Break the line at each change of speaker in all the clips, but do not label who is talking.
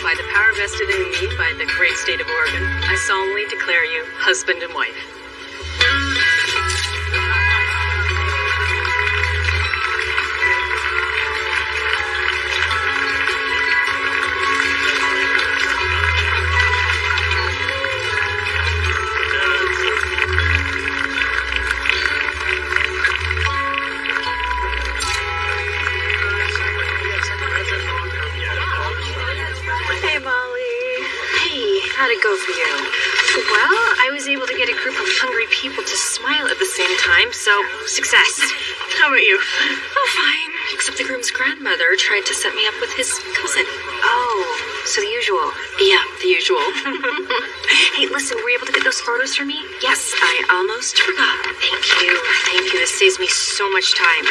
by the power vested in me by the great state of Oregon, I solemnly declare you husband and wife. Hey, Molly. Hey, how'd it go for you? Well, I was able to get a group of hungry people to smile at the same time, so success. How about you? Oh, fine. Except the groom's grandmother tried to set me up with his cousin. Oh, so the usual. Yeah, the usual. Hey, listen, were you able to get those photos for me? Yes, I almost forgot. Thank you. Thank you. This saves me so much time.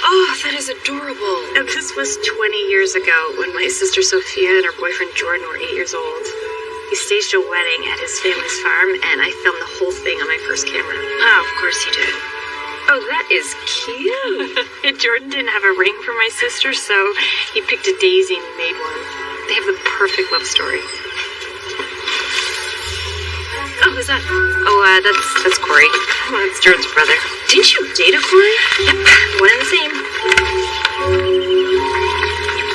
Oh, that is adorable. And this was 20 years ago when my sister Sophia and her boyfriend Jordan were 8 years old. He staged a wedding at his family's farm, and I filmed the whole thing on my first camera. Oh, of course you did. Oh, that is cute. And Jordan didn't have a ring for my sister, so he picked a daisy and made one. They have the perfect love story. Oh, who's that? Oh, that's Corey. Oh, it's Jordan's brother. Didn't you date a Corey? Yep, one and the same.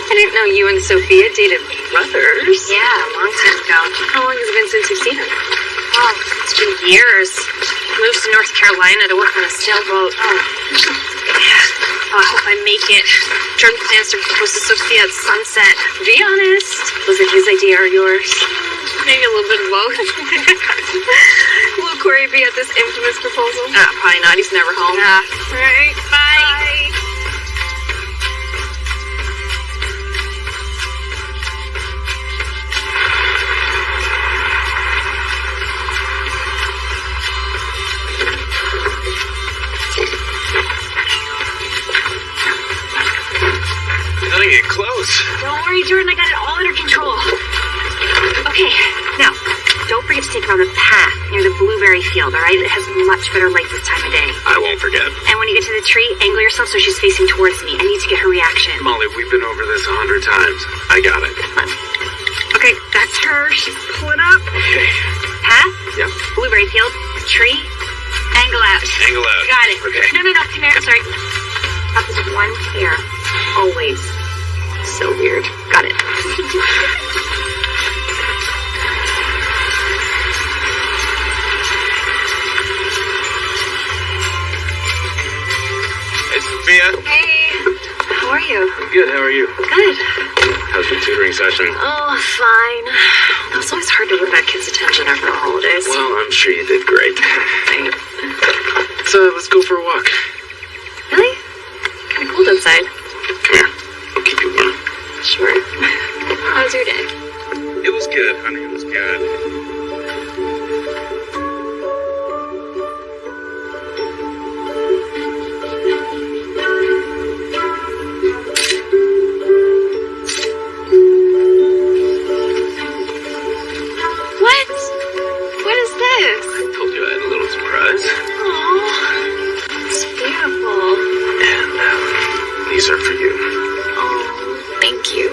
I didn't know you and Sophia dated brothers. Yeah, a long time ago. How long has it been since you've seen him? Oh, it's been years. He moves to North Carolina to work on a sailboat. Oh, yeah. Oh, I hope I make it. Jordan plans to propose to Sophia at sunset. Be honest. Was it his idea or yours? Maybe a little bit of both. Will Corey be at this infamous proposal? Probably not. He's never home. All right. Bye.
Cutting it close.
Don't worry, Jordan. I got it all under control. Okay, now, don't forget to take it on the path near the blueberry field, all right? It has much better light this time of day.
I won't forget.
And when you get to the tree, angle yourself so she's facing towards me. I need to get her reaction.
Molly, we've been over this 100 times. I got it.
Come on. Okay, that's her. She's pulling up.
Okay.
Path?
Yep.
Blueberry field. Tree. Angle out.
Angle out.
Got it.
Okay.
No, come here. Sorry. Opposite one hair. Always. So weird. Got it.
Hey, Sophia.
Hey. How are you?
I'm good. How are you?
Good.
How's the tutoring session?
Oh, fine. It's always hard to win back kids' attention after the holidays.
Well, I'm sure you did great.
Right.
So let's go for a walk.
Really? Kind of cold outside.
Come here. I'll keep you warm.
Sure. How's your day?
It was good, honey. It was good.
What? What is this?
I told you I had a little surprise.
Aw, it's beautiful.
And these are for you.
Oh, thank you.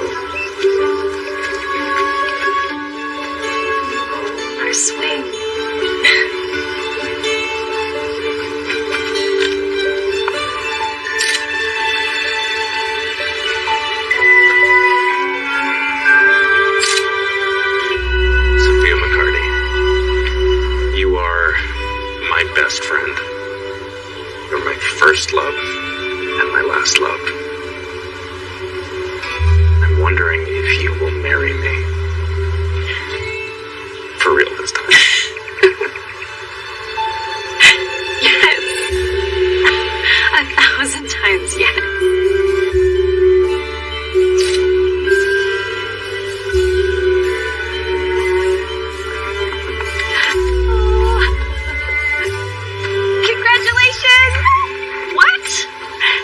Our swing.
Sophia McCarty, you are my best friend. You're my first love and my last love. I'm wondering if you will marry me. For real this time.
Yes. 1,000 times yes. Congratulations! What?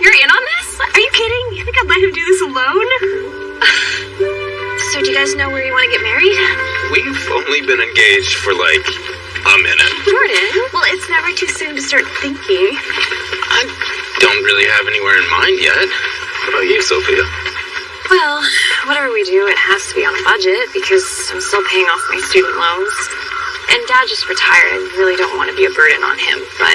You're in on this? Are you kidding? You think I'd let him do this alone? So do you guys know where you want to get married?
We've only been engaged for like a minute.
Jordan? Well, it's never too soon to start thinking.
I don't really have anywhere in mind yet. What about you, Sophia?
Well, whatever we do, it has to be on a budget because I'm still paying off my student loans. And Dad just retired. I really don't want to be a burden on him, but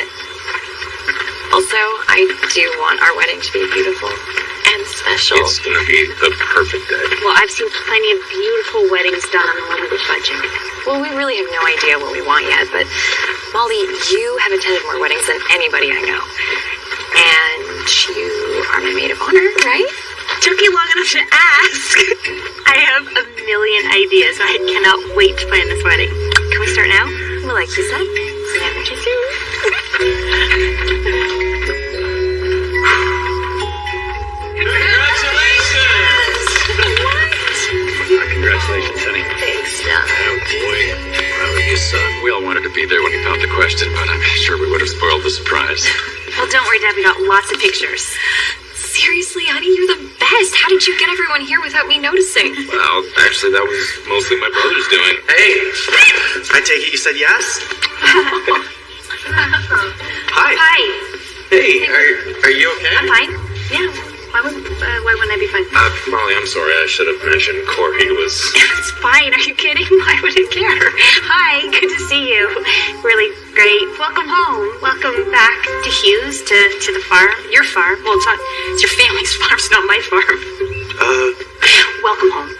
also, I do want our wedding to be beautiful and special.
It's going to be the perfect day.
Well, I've seen plenty of beautiful weddings done on a limited budget. Well, we really have no idea what we want yet, but Molly, you have attended more weddings than anybody I know. And you are my maid of honor, right?
Took you long enough to ask. I have a million ideas. I cannot wait to plan this wedding. Can we start now?
Well, like you said, never too soon.
Congratulations! Congratulations, honey.
Thanks, John.
Oh, boy. Proud of you, son. We all wanted to be there when he popped the question, but I'm sure we would have spoiled the surprise.
Well, don't worry, Dad. We got lots of pictures.
Seriously, honey, you're the best. How did you get everyone here without me noticing?
Well, actually, that was mostly my brother's doing.
Hey, I take it you said yes? Hi.
Hi.
Hey, are you okay?
I'm fine. Yeah. Why wouldn't I be fine?
Molly, I'm sorry. I should have mentioned Corey was...
It's fine. Are you kidding? Why would I care? Hi. Good to see you. Really great. Welcome home. Welcome back to Hughes, to the farm. Your farm. Well, it's your family's farm. It's not my farm. Welcome home.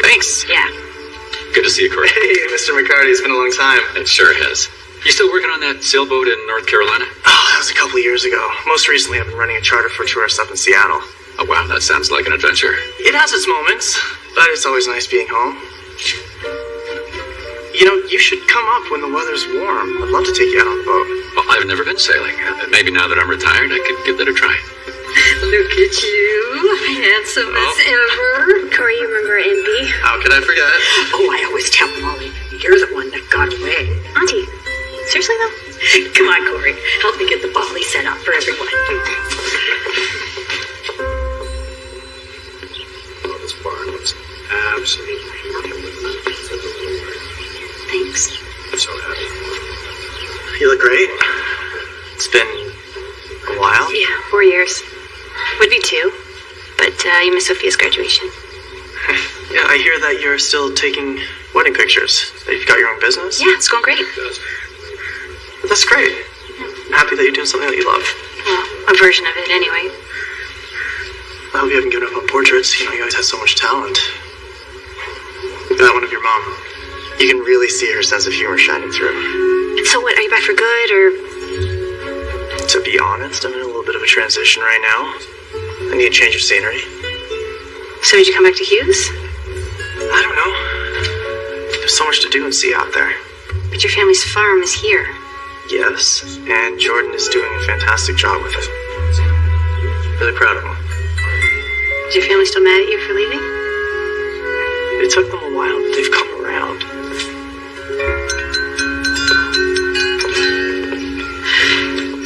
Thanks.
Yeah.
Good to see you, Corey.
Hey, Mr. McCarty, it's been a long time.
It sure has. You still working on that sailboat in North Carolina?
Oh, that was a couple of years ago. Most recently, I've been running a charter for tourists up in Seattle.
Oh, wow, that sounds like an adventure.
It has its moments, but it's always nice being home. You know, you should come up when the weather's warm. I'd love to take you out on the boat.
Well, I've never been sailing. Maybe now that I'm retired, I could give that a try.
Look at you. Handsome as ever. Corey, you remember Envy?
How could I forget?
Oh, I always tell Molly, you're the one that got away.
Auntie. Seriously, though?
Come on, Corey. Help me get the volley set up for everyone.
Oh, this barn looks absolutely beautiful.
Thanks.
I'm so happy.
You look great. It's been a while.
Yeah, 4 years. Would be 2. But you missed Sophia's graduation.
Yeah, I hear that you're still taking wedding pictures. That you've got your own business.
Yeah, it's going great.
That's great. I'm happy that you're doing something that you love.
Well, a version of it, anyway.
I hope you haven't given up on portraits. You know, you always had so much talent. That one of your mom. You can really see her sense of humor shining through.
So what, are you back for good, or...?
To be honest, I'm in a little bit of a transition right now. I need a change of scenery.
So did you come back to Hughes?
I don't know. There's so much to do and see out there.
But your family's farm is here.
Yes, and Jordan is doing a fantastic job with it. Really proud of him.
Is your family still mad at you for leaving?
It took them a while, but they've come around.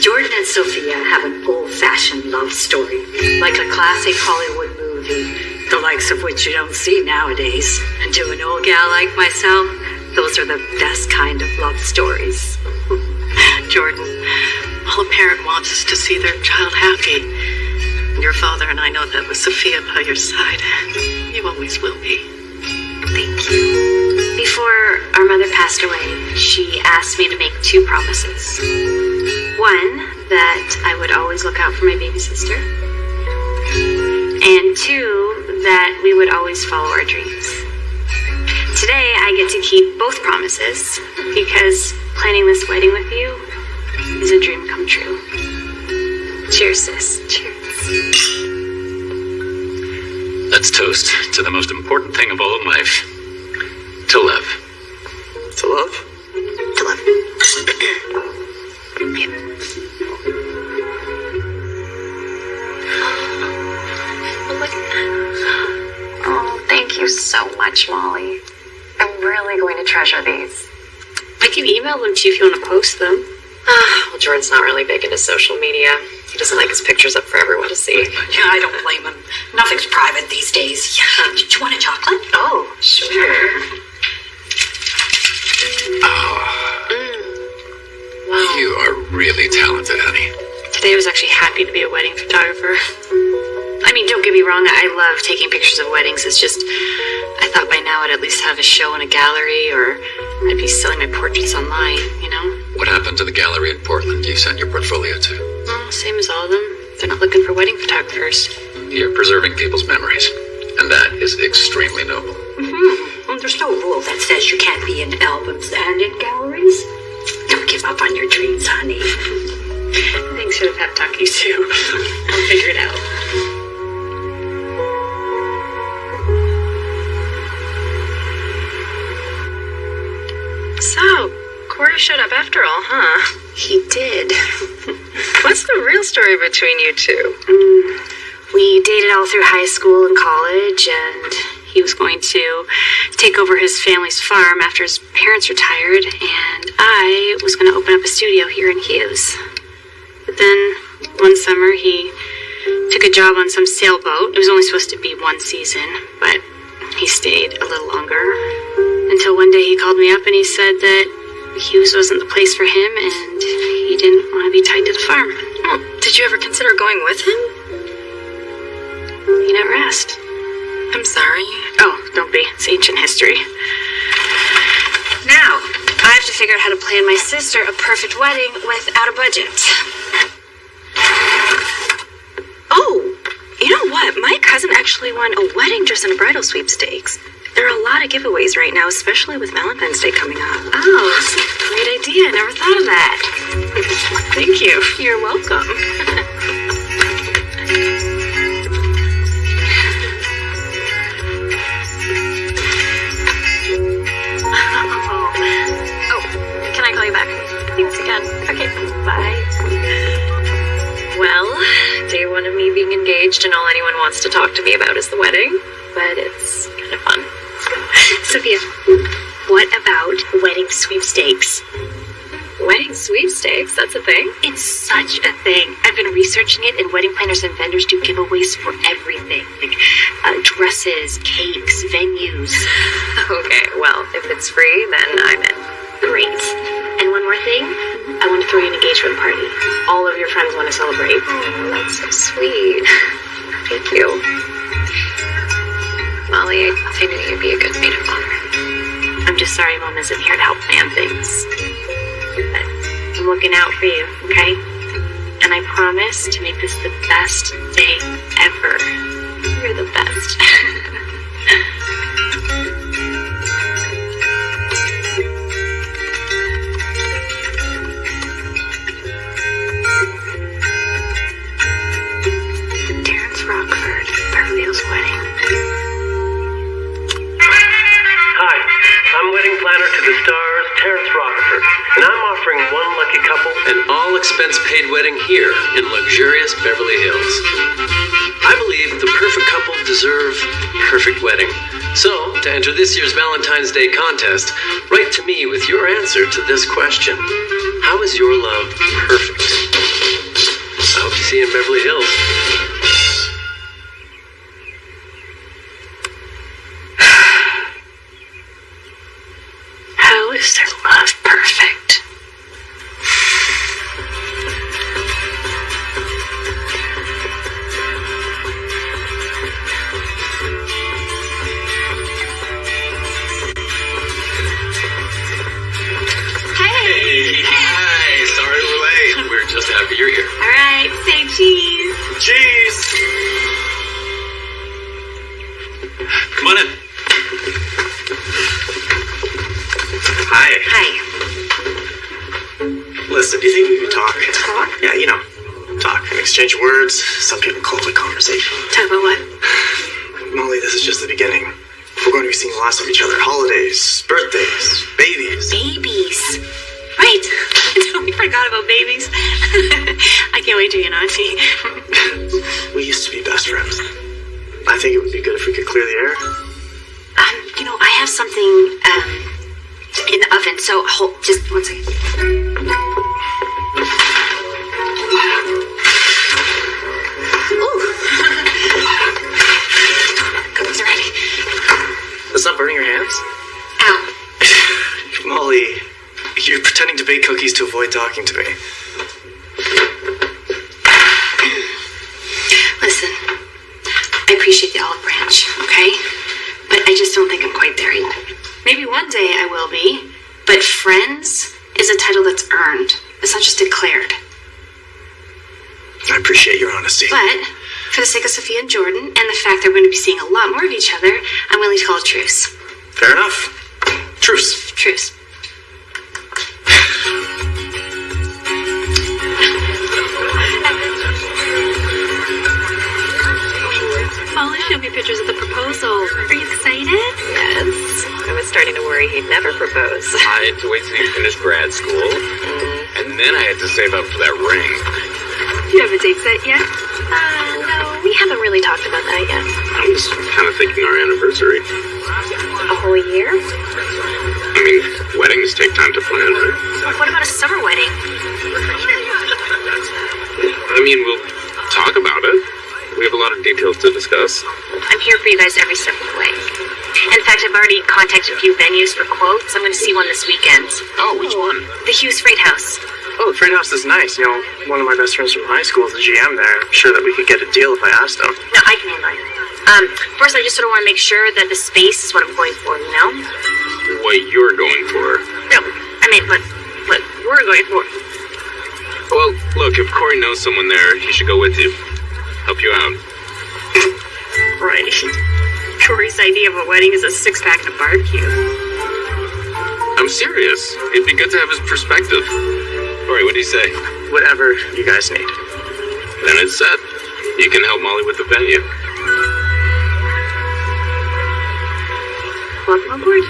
Jordan and Sophia have an old-fashioned love story, like a classic Hollywood movie, the likes of which you don't see nowadays. And to an old gal like myself, those are the best kind of love stories.
Jordan, all a parent wants is to see their child happy. And your father and I know that with Sophia by your side. You always will be.
Thank you. Before our mother passed away, she asked me to make 2 promises. One, that I would always look out for my baby sister. And 2, that we would always follow our dreams. Today, I get to keep both promises because planning this wedding with you is a dream come true. Cheers, sis. Cheers.
Let's toast to the most important thing of all in life. To love.
To love?
To love. Oh, thank you so much, Molly. I'm really going to treasure these. I can email them to you if you want to post them.
Well, Jordan's not really big into social media. He doesn't like his pictures up for everyone to see.
Yeah, I don't blame him. Nothing's private these days. Do you want a chocolate?
Oh, sure. Wow.
You are really talented, honey.
Today I was actually happy to be a wedding photographer. I mean, don't get
get me wrong, I love taking pictures of weddings. It's just, I thought by now I'd at least have a show in a gallery, or I'd be selling my portraits online, you know?
What happened to the gallery in Portland you sent your portfolio to?
Well, same as all of them. They're not looking for wedding photographers.
You're preserving people's memories, and that is extremely noble.
Well, there's no rule that says you can't be in albums and in galleries. Don't give up on your dreams, honey.
Thanks for the pep talk, you two. I'll figure it out.
So, Corey showed up after all, huh?
He did.
What's the real story between you two?
We dated all through high school and college, and he was going to take over his family's farm after his parents retired, and I was going to open up a studio here in Hughes. But then, one summer, he took a job on some sailboat. It was only supposed to be one season, but he stayed a little longer. Until one day he called me up and he said that Hughes wasn't the place for him, and he didn't want to be tied to the farm.
Well, did you ever consider going with him?
He never asked.
I'm sorry.
Oh, don't be. It's ancient history. Now, I have to figure out how to plan my sister a perfect wedding without a budget.
Oh, you know what? My cousin actually won a wedding dress and a bridal sweepstakes. There are a lot of giveaways right now, especially with Valentine's Day coming up.
Oh, that's a great idea. I never thought of that. Thank you.
You're welcome. Oh, can I call you back? Thanks again. Okay, bye. Well, day one of me being engaged, and all anyone wants to talk to me about is the wedding, but it's kind of fun.
Sophia, what about wedding sweepstakes?
Wedding sweepstakes? That's a thing?
It's such a thing. I've been researching it, and wedding planners and vendors do giveaways for everything. Like dresses, cakes, venues.
Okay, well, if it's free, then I'm in.
Great. And one more thing, I want to throw you an engagement party. All of your friends want to celebrate.
Oh, that's so sweet. Thank you. Molly, I knew you'd be a good maid of honor.
I'm just sorry Mom isn't here to help plan things. But I'm looking out for you, okay? And I promise to make this the best day ever.
You're the best.
Terrence Rockford, Beverly Hills Wedding.
Hi, I'm wedding planner to the stars, Terrence Rockford, and I'm offering one lucky couple
An all-expense-paid wedding here in luxurious Beverly Hills. I believe the perfect couple deserve perfect wedding. So, to enter this year's Valentine's Day contest, write to me with your answer to this question. How is your love perfect? I hope to see you in Beverly Hills.
How is their love perfect?
Hi, sorry we're late. We're just happy you're here.
All right, say cheese.
Cheese!
Come on in.
Hi.
Hi.
Listen, do you think we could talk?
Talk?
Yeah, you know, talk and exchange words. Some people call it a conversation.
Talk about what?
Molly, this is just the beginning. We're going to be seeing lots of each other. Holidays, birthdays, babies.
Babies. Right. I totally forgot about babies. I can't wait to be an auntie.
We used to be best friends. I think it would be good if we could clear the air.
You know, I have something in the oven, so hold just 1 second. Ooh. Cookies are ready.
That's not burning your hands?
Ow.
Molly, you're pretending to bake cookies to avoid talking to me.
Listen, I appreciate the olive branch, okay? But I just don't think I'm quite there yet. Maybe one day I will be, but friends is a title that's earned. It's not just declared.
I appreciate your honesty.
But for the sake of Sophia and Jordan, and the fact they're going to be seeing a lot more of each other, I'm willing to call a truce.
Fair enough. Truce.
Truce.
Molly showed me pictures of the proposal. Are you excited? Yes. I was starting to worry he'd never propose.
I had to wait till you finished grad school, and then I had to save up for that ring.
Do you have a date set yet? No, we haven't really talked about that yet.
I was kind of thinking our anniversary.
A whole year?
I mean, weddings take time to plan, right?
What about a summer wedding?
I mean, we'll talk about it. We have a lot of details to discuss.
I'm here for you guys every step of the way. In fact, I've already contacted a few venues for quotes. I'm going to see one this weekend.
Oh, which one?
The Hughes Freight House.
Oh, the Freight House is nice. You know, one of my best friends from high school is the GM there. I'm sure that we could get a deal if I asked him.
No, I can handle it. First, I just sort of want to make sure that the space is what I'm going for, you know?
What you're going for.
No, I mean, what we're going for.
Well, look, if Corey knows someone there, he should go with you. Help you out.
Right. Corey's idea of a wedding is a six-pack and a barbecue.
I'm serious. It'd be good to have his perspective.
Corey, what do you say?
Whatever you guys need.
Then it's set. You can help Molly with the venue.
Welcome aboard.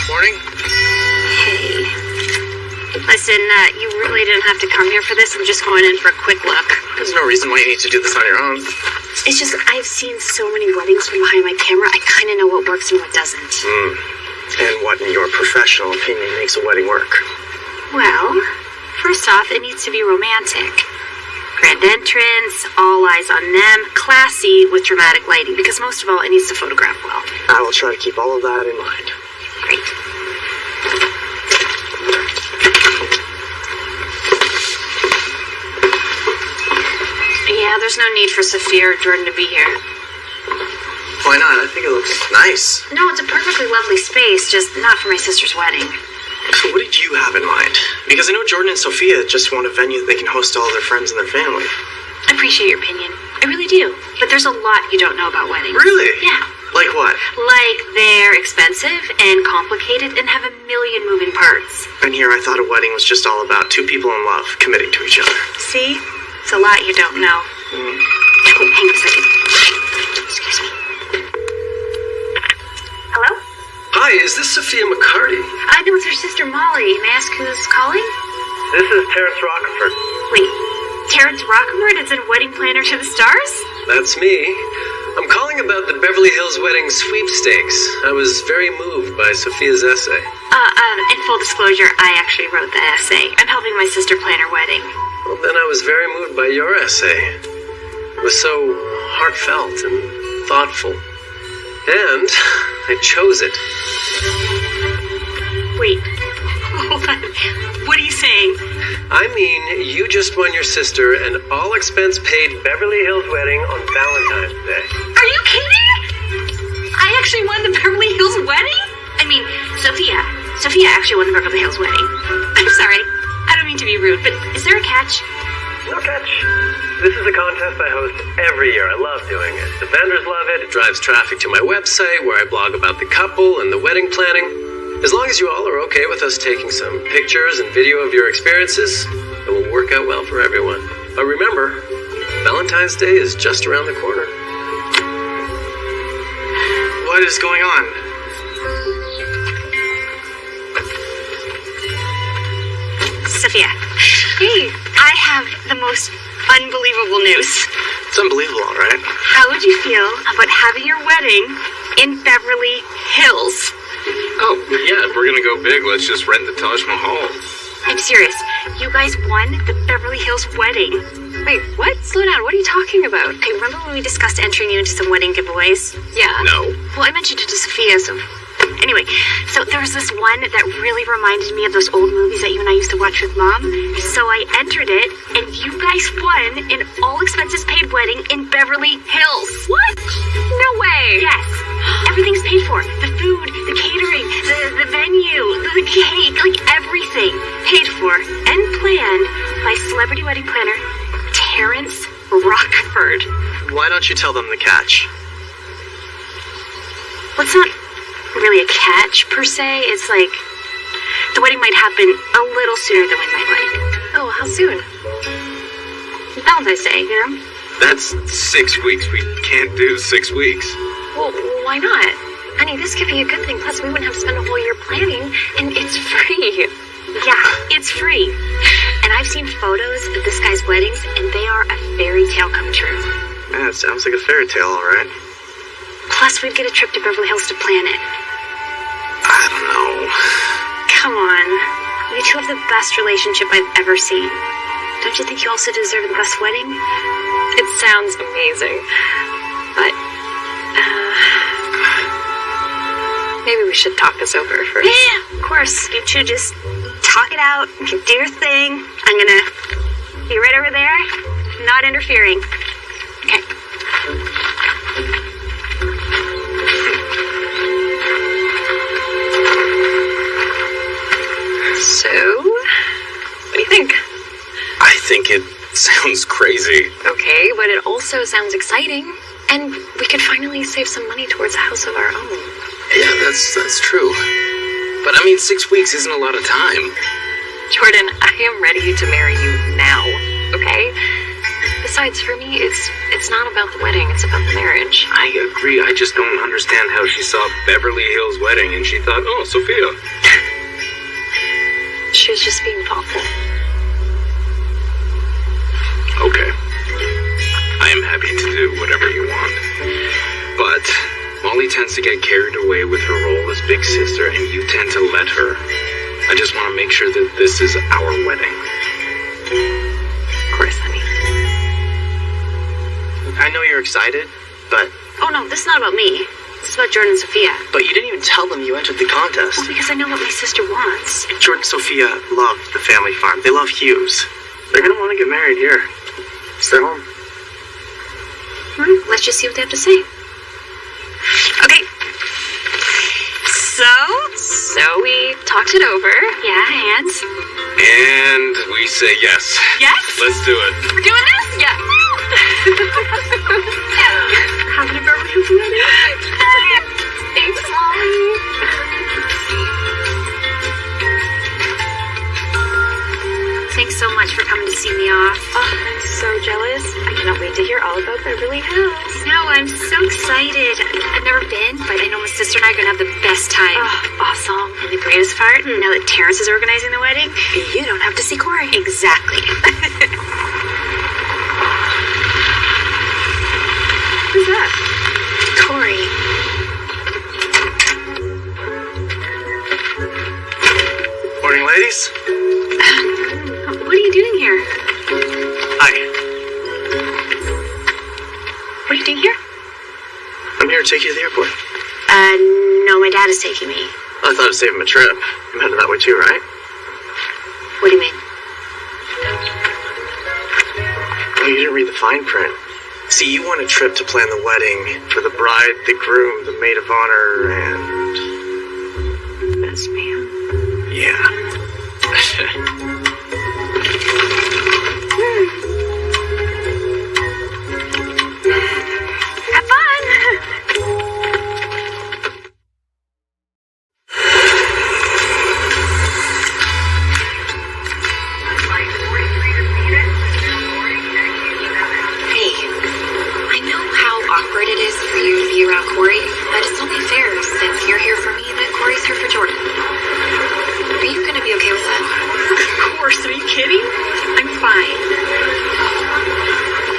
Morning.
Hey. Listen, you really didn't have to come here for this. I'm just going in for a quick look.
There's no reason why you need to do this on your own.
It's just, I've seen so many weddings from behind my camera, I kind of know what works and what doesn't.
And what, in your professional opinion, makes a wedding work?
Well, first off, it needs to be romantic. Grand entrance, all eyes on them, classy with dramatic lighting, because most of all, it needs to photograph well.
I will try to keep all of that in mind.
Great. Yeah, there's no need for Sophia or Jordan to be here.
Why not? I think it looks nice.
No, it's a perfectly lovely space, just not for my sister's wedding.
So what did you have in mind? Because I know Jordan and Sophia just want a venue that they can host all their friends and their family.
I appreciate your opinion. I really do. But there's a lot you don't know about weddings.
Really?
Yeah.
Like what?
Like they're expensive and complicated and have a million moving parts.
And here I thought a wedding was just all about two people in love committing to each other.
See? It's a lot you don't know. Oh, hang on a second. Excuse me. Hello?
Hi, is this Sophia McCarty?
I know it's her sister Molly. May I ask who's calling?
This is Terrence Rockefeller.
Wait, Terrence Rockefeller is in Wedding Planner to the Stars?
That's me. I'm calling about the Beverly Hills wedding sweepstakes. I was very moved by Sophia's essay.
In full disclosure, I actually wrote the essay. I'm helping my sister plan her wedding.
Well, then I was very moved by your essay. It was so heartfelt and thoughtful. And I chose it.
Wait, hold on. What are you saying?
I mean, you just won your sister an all-expense-paid
Beverly Hills wedding on Valentine's Day.
Are you kidding? I actually won the Beverly Hills wedding? I mean, Sophia actually won the Beverly Hills wedding. I'm sorry. I don't mean to be rude, but is there a catch?
No catch. This is a contest I host every year. I love doing it. The vendors love it.
It drives traffic to my website where I blog about the couple and the wedding planning. As long as you all are okay with us taking some pictures and video of your experiences, it will work out well for everyone. But remember, Valentine's Day is just around the corner.
What is going on?
Sophia. Hey, I have the most unbelievable news.
It's unbelievable, all right?
How would you feel about having your wedding in Beverly Hills?
Oh, yeah, if we're gonna go big, let's just rent the Taj Mahal.
I'm serious. You guys won the Beverly Hills wedding. Wait, what? Slow down. What are you talking about? Okay, remember when we discussed entering you into some wedding giveaways? Yeah.
No.
Well, I mentioned it to Sophia, so... Anyway, so there was this one that really reminded me of those old movies that you and I used to watch with Mom. So I entered it, and you guys won an all-expenses-paid wedding in Beverly Hills.
What? No way.
Yes. Everything's paid for. The food, the catering, the venue, the cake, like everything. Paid for and planned by celebrity wedding planner Terrence Rockford.
Why don't you tell them the catch?
Well, it's not really a catch, per se. It's like the wedding might happen a little sooner than we might like.
Oh, how soon?
Valentine's Day, you know?
That's 6 weeks. We can't do 6 weeks.
Well, why not? Honey, this could be a good thing. Plus, we wouldn't have to spend a whole year planning, and it's free.
Yeah, it's free. And I've seen photos of this guy's weddings, and they are a fairy tale come true.
Yeah, it sounds like a fairy tale, all right.
Plus, we'd get a trip to Beverly Hills to plan it.
I don't know.
Come on. You two have the best relationship I've ever seen. Don't you think you also deserve the best wedding?
It sounds amazing. But, maybe we should talk this over first.
Yeah, of course. You two just talk it out. Do your thing. I'm gonna be right over there, not interfering. Okay.
So, what do you think?
I think it sounds crazy.
Okay, but it also sounds exciting. And we could finally save some money towards a house of our own.
Yeah, that's true. But I mean, 6 weeks isn't a lot of time.
Jordan, I am ready to marry you now, okay? Besides, for me, it's not about the wedding, it's about the marriage.
I agree. I just don't understand how she saw Beverly Hills wedding and she thought, oh, Sophia.
She was just being thoughtful.
Okay. I am happy to do whatever you want. But Molly tends to get carried away with her role as big sister, and you tend to let her. I just want to make sure that this is our wedding.
Of course, honey.
I know you're excited, but
Oh no, this is not about me. This is about Jordan and Sophia.
you didn't even tell them you entered the contest.
Well, because I know what my sister wants.
Jordan and Sophia love the family farm. They love Hughes. They're gonna want to get married here. Stay home.
Let's just see what they have to say. Okay. So
we talked it over.
yeah, and
And we say yes.
yes,
Let's do it.
we're doing this. Yeah. Having a Beverly Hills wedding.
Thanks, Molly.
Thanks so much for coming to see me off.
Oh, I'm so jealous. I cannot wait to hear all about Beverly Hills.
No, I'm so excited. I've never been, but I know my sister and I are gonna have the best time.
Oh, awesome.
And the greatest part, now that Terrence is organizing the wedding,
You don't have to see Corey.
exactly.
Who's that?
Corey.
Morning, ladies.
What are you doing here?
Hi.
What are you doing here?
I'm here to take you to the airport.
No, my dad is taking me.
I thought I'd save him a trip. You meant it that way too, right?
What do you mean?
Oh, you didn't read the fine print. See, you want a trip to plan the wedding for the bride, the groom, the maid of honor, and...
Best man.
yeah.
Have fun!
Hey, I know how awkward it is for you to be around Corey, but it's only fair since you're here for me that Corey's here for Jordan. Are you gonna be okay with that?
Of course, are you kidding? I'm fine.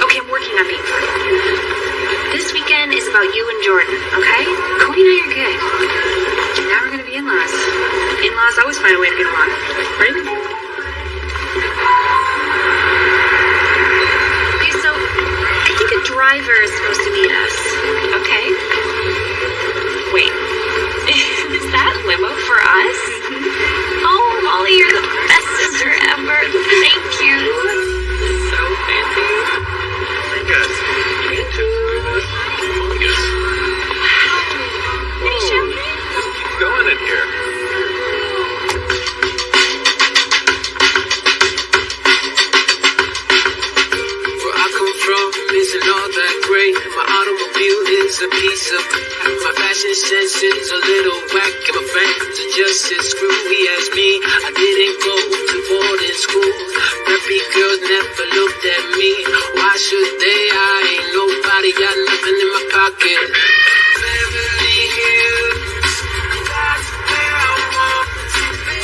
Okay, I'm working on being fine. This weekend is about you and Jordan, okay? Cody and I are good. And now we're gonna be in-laws. In-laws always find a way to get along, right? Okay, so I think a driver is supposed to meet us, okay? Wait, is that limo for us? Oh, Molly, you're the best sister ever. Thank you. So fancy. Any champagne?
Keep going in here.
Where I come from isn't all that great. My automobile is a piece of. My fashion sense is a little whack, and my friends are just as screwy as me. I didn't go to boarding school. Preppy girls never looked at me. Why should they? I ain't nobody, got nothing in my pocket. Beverly Hills, that's where I want to be.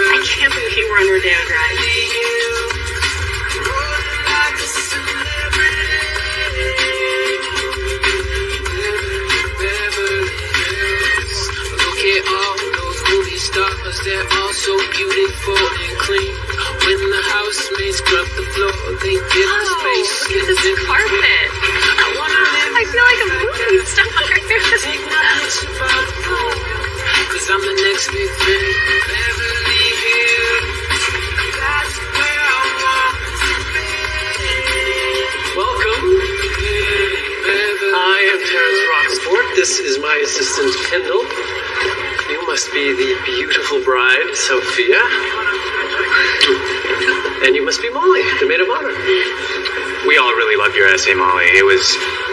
I can't believe we're on Rodeo Drive.
Look at all those movie stars, they're all so beautiful and clean. When the housemates scrub the floor, they get the space.
Look at this carpet. I feel like a movie star.
Cause I'm the next big thing. Beverly Hills, that's where I want to be. Welcome. I am Terrence Rocksport. This is my assistant, Kendall. You must be the beautiful bride, Sophia. And you must be Molly, the maid of honor.
We all really loved your essay, Molly. It was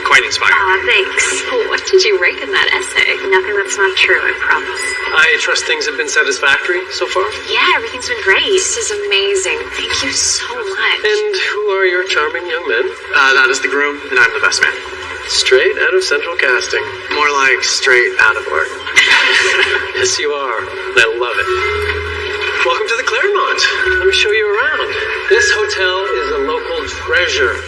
quite inspiring.
Aw, thanks. What did you write in that essay? Nothing that's not true, I promise.
I trust things have been satisfactory so far.
Yeah, everything's been great. This is amazing. Thank you so much.
And who are your charming young men?
That is the groom, and I'm the best man.
Straight out of Central Casting.
More like straight out of work.
Yes, you are. I love it. Welcome to the Claremont. Let me show you around. This hotel is a local treasure.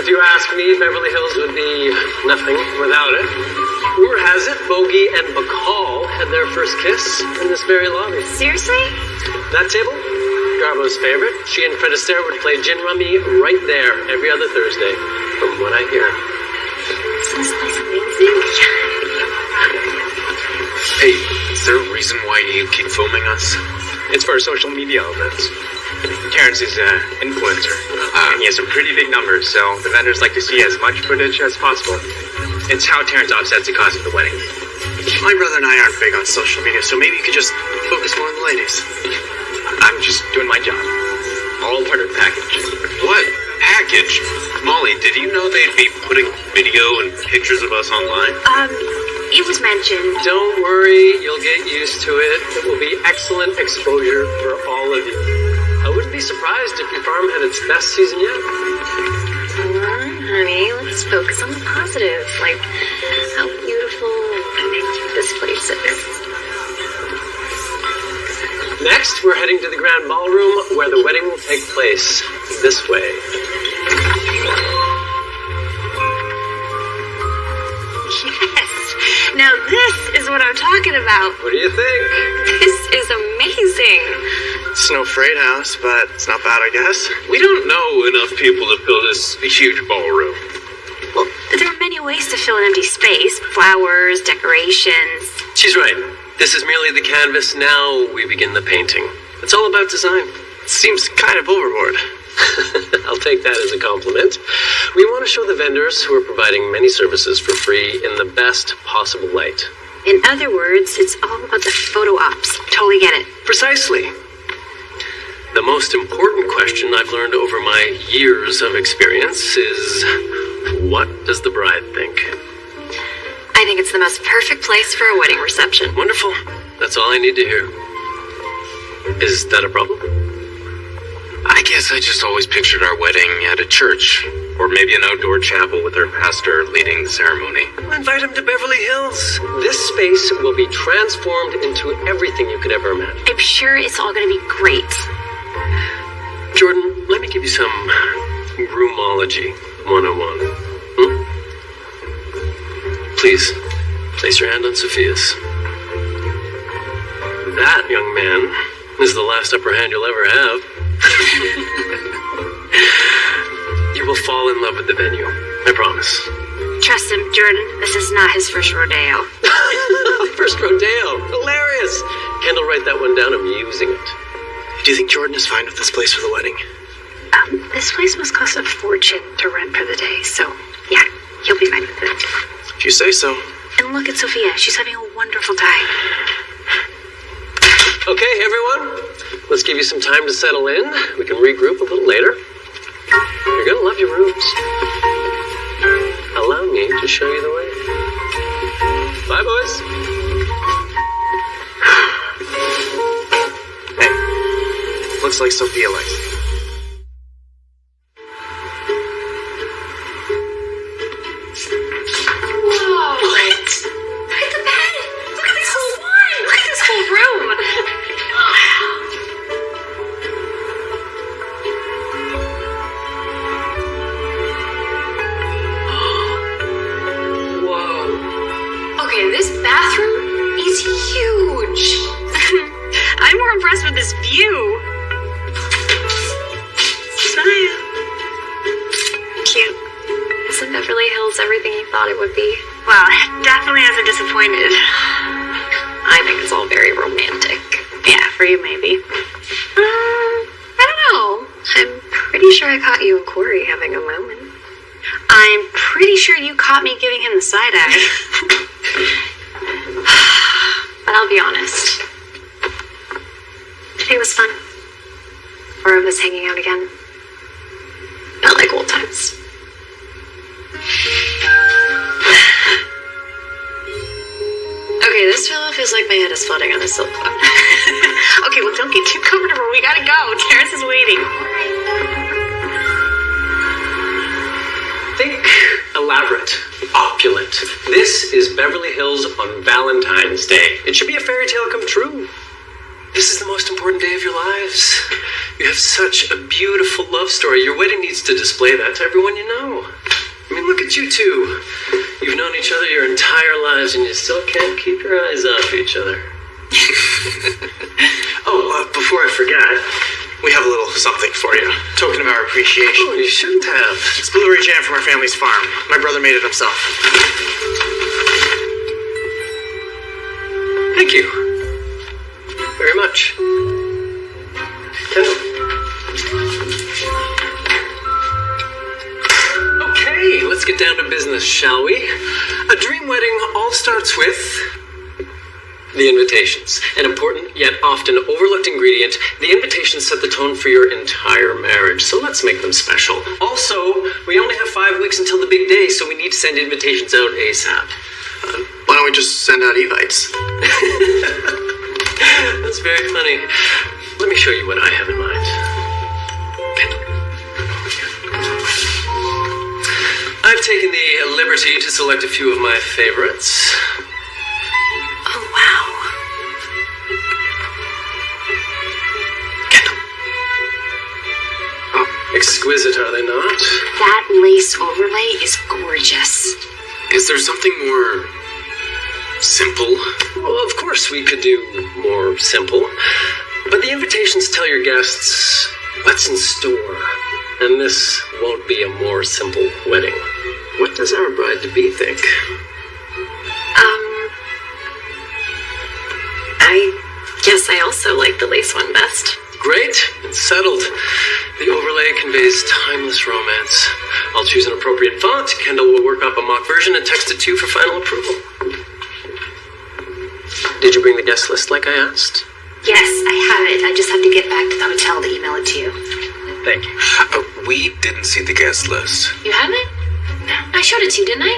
If you ask me, Beverly Hills would be nothing without it. Rumor has it, Bogey and Bacall had their first kiss in this very lobby.
Seriously?
That table? Garbo's favorite. She and Fred Astaire would play gin rummy right there every other Thursday, from what I hear.
Isn't this place amazing?
Hey, is there a reason why you keep filming us? It's for our social media outlets. Terrence is an influencer, and he has some pretty big numbers, so the vendors like to see as much footage as possible. It's how Terrence offsets the cost of the wedding.
My brother and I aren't big on social media, so maybe you could just focus more on the ladies.
I'm just doing my job. All part of the package. What? Package? Molly, did you know they'd be putting video and pictures of us online?
It was mentioned.
Don't worry, you'll get used to it. It will be excellent exposure for all of you. I wouldn't be surprised if your farm had its best season yet.
Honey, let's focus on the positive. Like how beautiful this place is.
Next, we're heading to the grand ballroom where the wedding will take place. This way.
Yes. Now this is what I'm talking about.
What do you think?
This is amazing.
It's no freight house, but it's not bad, I guess.
We don't know enough people to fill this huge ballroom.
Well, there are many ways to fill an empty space. Flowers, decorations.
She's right. This is merely the canvas. Now we begin the painting. It's all about design.
Seems kind of overboard.
I'll take that as a compliment. We want to show the vendors who are providing many services for free in the best possible light.
In other words, it's all about the photo ops. Totally get it.
Precisely. The most important question I've learned over my years of experience is, what does the bride think?
I think it's the most perfect place for a wedding reception.
Wonderful. That's all I need to hear. Is that a problem?
I guess I just always pictured our wedding at a church, or maybe an outdoor chapel with our pastor leading the ceremony.
We'll invite him to Beverly Hills. This space will be transformed into everything you could ever imagine.
I'm sure it's all going to be great.
Jordan, let me give you some groomology 101. Please, place your hand on Sophia's. That, young man, is the last upper hand you'll ever have. You will fall in love with the venue, I promise.
Trust him, Jordan. This is not his first rodeo.
First rodeo. Hilarious. Kendall, write that one down. I'm using it.
Do you think Jordan is fine with this place for the wedding?
This place must cost a fortune to rent for the day, so yeah, he'll be fine with it.
If you say so.
And look at Sophia. She's having a wonderful time.
Okay, everyone. Let's give you some time to settle in. We can regroup a little later. You're gonna love your rooms. Allow me to show you the way. Bye, boys.
Hey, looks like Sophia likes it.
Whoa! What? Look at the bed! Look at this whole one! Look at this whole room!
Whoa.
Okay, this bathroom is huge. I'm more impressed with this view. Smile. Cute.
Isn't Beverly Hills everything you thought it would be?
Well, it definitely hasn't disappointed.
I think it's all very romantic.
Yeah, for you maybe.
I don't know. I'm pretty sure I caught you and Corey having a moment.
I'm pretty sure you caught me giving him the side eye.
But I'll be honest. Today was fun. 4 of us hanging out again. Felt like old times. Okay, this pillow feels like my head is floating on a silk cloud.
Okay, well, don't get too comfortable. We gotta go. Terrence is waiting.
Think elaborate, opulent. This is Beverly Hills on Valentine's Day. It should be a fairy tale come true. This is the most important day of your lives. You have such a beautiful love story. Your wedding needs to display that to everyone you know. I mean, look at you two. You've known each other your entire lives and you still can't keep your eyes off each other.
Before I forget, we have a little something for you. Token of our appreciation.
Oh, you shouldn't have.
It's blueberry jam from our family's farm. My brother made it himself.
Thank you. Very much. Kendall. Okay, let's get down to business, shall we? A dream wedding all starts with the invitations. An important yet often overlooked ingredient. The invitations set the tone for your entire marriage, so let's make them special. Also, we only have 5 weeks until the big day, so we need to send invitations out ASAP.
Why don't we just send out evites?
That's very funny. Let me show you what I have in mind. I've taken the liberty to select a few of my favorites.
Oh, wow.
Exquisite, are they not?
That lace overlay is gorgeous.
Is there something more simple?
Well, of course we could do more simple. But the invitations tell your guests what's in store. And this won't be a more simple wedding. What does our bride-to-be think?
I guess I also like the lace one best.
Great, it's settled. The overlay conveys timeless romance. I'll choose an appropriate font. Kendall will work up a mock version and text it to you for final approval. Did you bring the guest list like I asked?
Yes, I have it. I just have to get back to the hotel to email it to you.
Thank you.
We didn't see the guest list.
You haven't? I showed it to you, didn't I?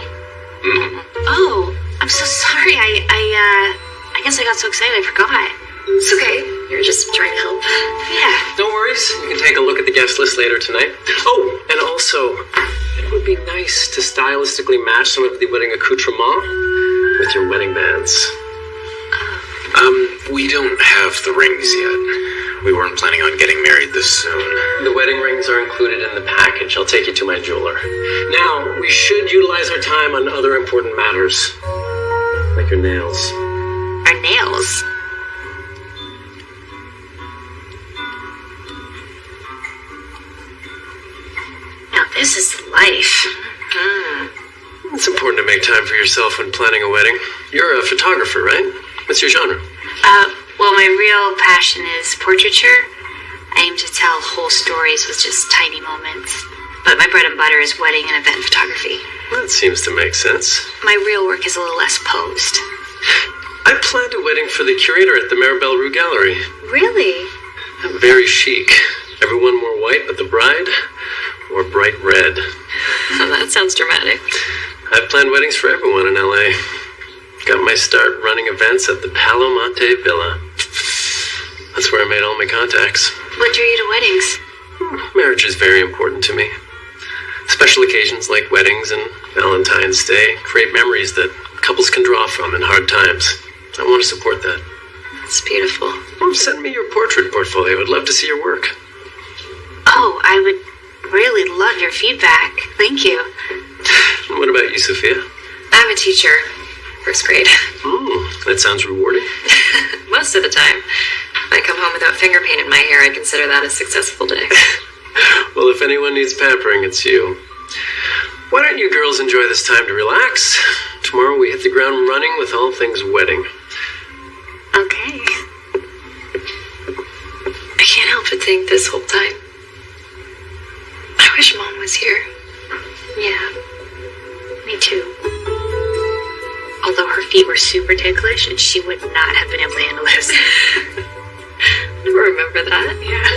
Mm-hmm.
Oh, I'm so sorry. I guess I got so excited I forgot.
It's okay. You're just trying to help.
Yeah.
No worries. You can take a look at the guest list later tonight. Oh, and also, it would be nice to stylistically match some of the wedding accoutrement with your wedding bands.
We don't have the rings yet. We weren't planning on getting married this soon.
The wedding rings are included in the package. I'll take you to my jeweler. Now, we should utilize our time on other important matters, like your nails.
Our nails? Now this is life.
It's important make time for yourself when planning a wedding. You're a photographer, right? What's your genre?
Well, my real passion is portraiture. I aim to tell whole stories with just tiny moments. But my bread and butter is wedding and event photography.
That seems to make sense.
My real work is a little less posed.
I planned a wedding for the curator at the Maribel Rue Gallery.
Really?
Very chic. Everyone wore white, but the bride wore bright red.
That sounds dramatic.
I've planned weddings for everyone in LA. Got my start running events at the Palo Mate Villa. That's where I made all my contacts.
What drew you to weddings?
Marriage is very important to me. Special occasions like weddings and Valentine's Day create memories that couples can draw from in hard times. I want to support that.
It's beautiful.
Well, send me your portrait portfolio. I'd love to see your work.
Oh, I would really love your feedback. Thank you.
And what about you, Sophia?
I'm a teacher. First grade.
That sounds rewarding.
Most of the time. If I come home without finger paint in my hair, I consider that a successful day.
Well, if anyone needs pampering, it's you. Why don't you girls enjoy this time to relax? Tomorrow we hit the ground running with all things wedding.
Okay.
I can't help but think this whole time, I wish Mom was here.
Yeah. Me too. Although her feet were super ticklish and she would not have been able to handle this.
I never remember that. Yeah.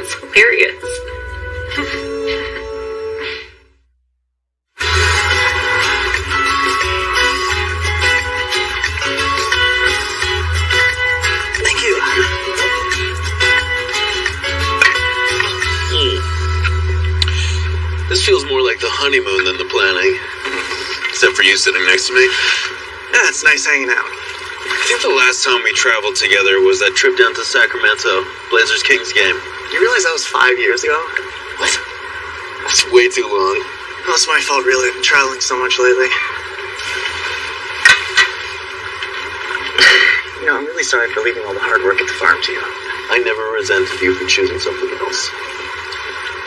It's hilarious.
Thank you.
This feels more like the honeymoon than the planning. Except for you sitting next to me.
Yeah, it's nice hanging out.
I think the last time we traveled together was that trip down to Sacramento, Blazers-Kings game.
You realize that was 5 years ago?
What? That's way too long.
Well, it's my fault, really. I've been traveling so much lately. You know, I'm really sorry for leaving all the hard work at the farm to you.
I never resented you for choosing something else.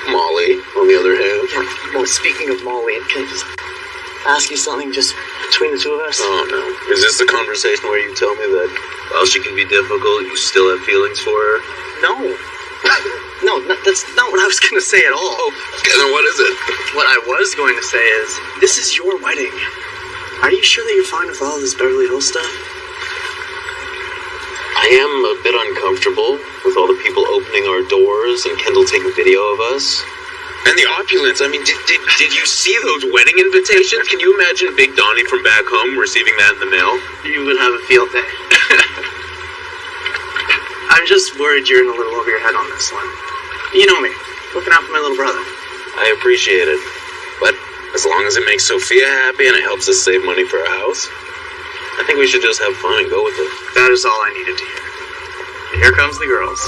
Molly, on the other hand.
Yeah, well, speaking of Molly, can I just ask you something just between the two of us?
Oh, no. Is this the conversation where you tell me that while she can be difficult, you still have feelings for her?
No. That's not what I was going to say at all.
Oh, then what is it?
What I was going to say is, this is your wedding. Are you sure that you're fine with all this Beverly Hills stuff?
I am a bit uncomfortable with all the people opening our doors and Kendall taking video of us. And the opulence. I mean, did you see those wedding invitations? Can you imagine Big Donnie from back home receiving that in the mail?
You would have a field day. I'm just worried you're in a little over your head on this one. You know me, looking out for my little brother.
I appreciate it. But as long as it makes Sophia happy and it helps us save money for a house, I think we should just have fun and go with it.
That is all I needed to hear. And here comes the girls.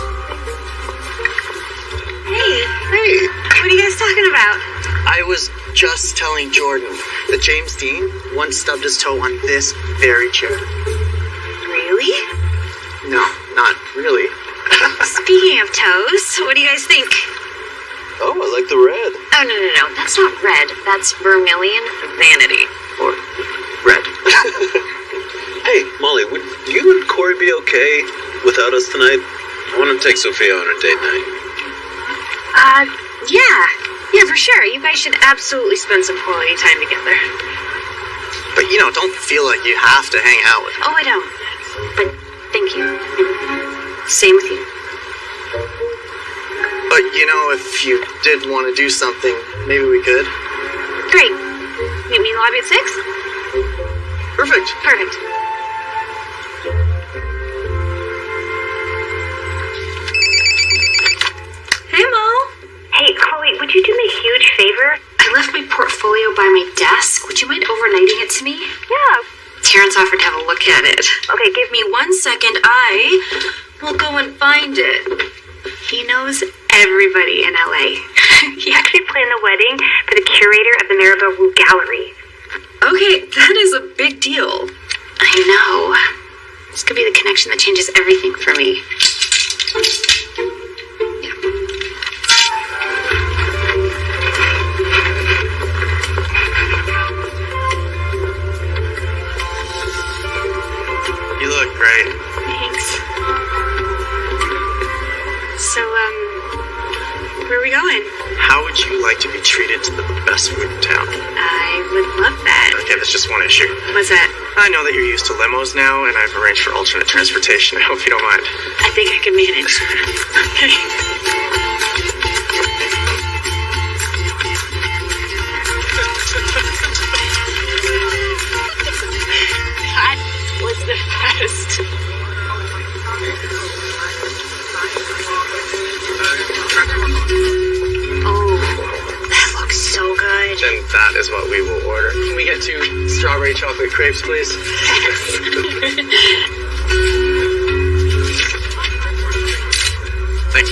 Hey, what are you guys talking about?
I was just telling Jordan that James Dean once stubbed his toe on this very chair.
Really?
No, not really.
Speaking of toes, what do you guys think?
Oh, I like the red.
Oh, no. That's not red. That's vermilion vanity.
Or red.
Hey, Molly, would you and Corey be okay without us tonight? I want to take Sophia on her date night.
Yeah, for sure. You guys should absolutely spend some quality time together.
But, you know, don't feel like you have to hang out with her.
Oh, I don't. But thank you. Same with you.
But, you know, if you did want to do something, maybe we could.
Great. Meet me in the lobby at 6?
Perfect.
Hey, Mo. Hey, Chloe, would you do me a huge favor? I left my portfolio by my desk. Would you mind overnighting it to me? Yeah. Terrence offered to have a look at it. Okay, give me 1 second. I will go and find it. He knows everybody in LA. He actually planned the wedding for the curator of the Maribel Rue Gallery. Okay, that is a big deal. I know. This could be the connection that changes everything for me.
like to be treated to the best food in town.
I would love that.
Okay, there's just one issue.
What's that?
I know that you're used to limos now, and I've arranged for alternate transportation. I hope you don't mind.
I think I can manage. That was the best. Oh, that looks so good.
Then that is what we will order. Can we get 2 strawberry chocolate crepes, please? Thanks.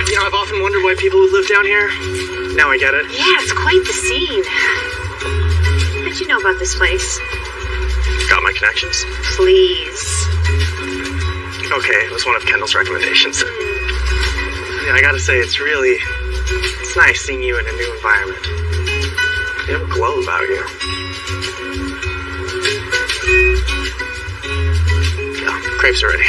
You know, I've often wondered why people would live down here. Now I get it.
Yeah, it's quite the scene. How did you know about this place?
Got my connections?
Please.
Okay, it was one of Kendall's recommendations. Yeah, I gotta say, it's nice seeing you in a new environment. You have a glow about you. Yeah, crepes are ready.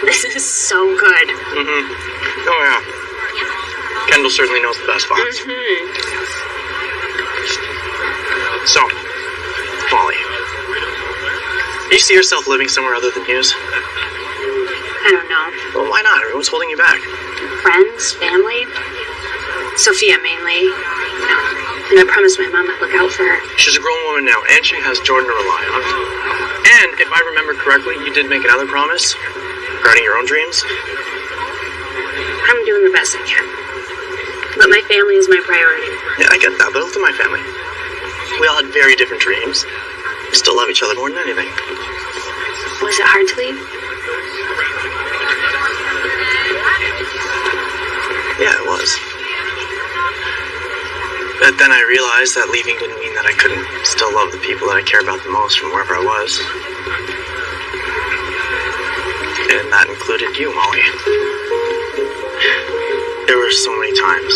This is so good.
Oh, yeah. Kendall certainly knows the best spots. So, Molly, do you see yourself living somewhere other than Hughes?
I don't know.
Well, why not? Everyone's holding you back.
Friends, family, Sophia mainly. And I promised my mom I'd look out for her.
She's a grown woman now, and she has Jordan to rely on. And if I remember correctly, you did make another promise regarding your own dreams.
I'm doing the best I can. But my family is my priority.
Yeah, I get that, but look at my family. We all had very different dreams. We still love each other more than anything.
Was it hard to leave?
Yeah, it was. But then I realized that leaving didn't mean that I couldn't still love the people that I care about the most from wherever I was. And that included you, Molly. There were so many times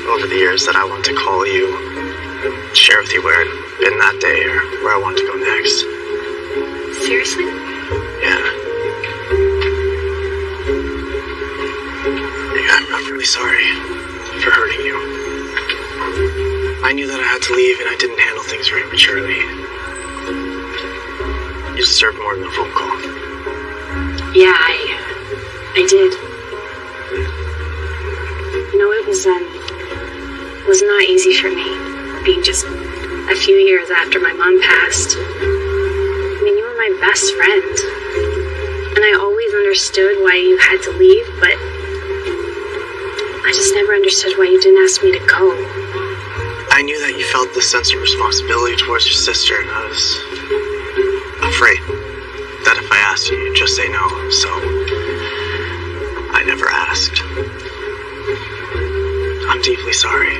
over the years that I wanted to call you, share with you where I'd been that day or where I wanted to go next.
Seriously?
Yeah. I'm really sorry for hurting you. I knew that I had to leave and I didn't handle things very maturely. You deserved more than a phone call.
Yeah, I did. You know, it was not easy for me, being just a few years after my mom passed. I mean, you were my best friend. And I always understood why you had to leave, but I just never understood why you didn't ask me to go.
I knew that you felt this sense of responsibility towards your sister, and I was afraid that if I asked you, you'd just say no, so I never asked. I'm deeply sorry.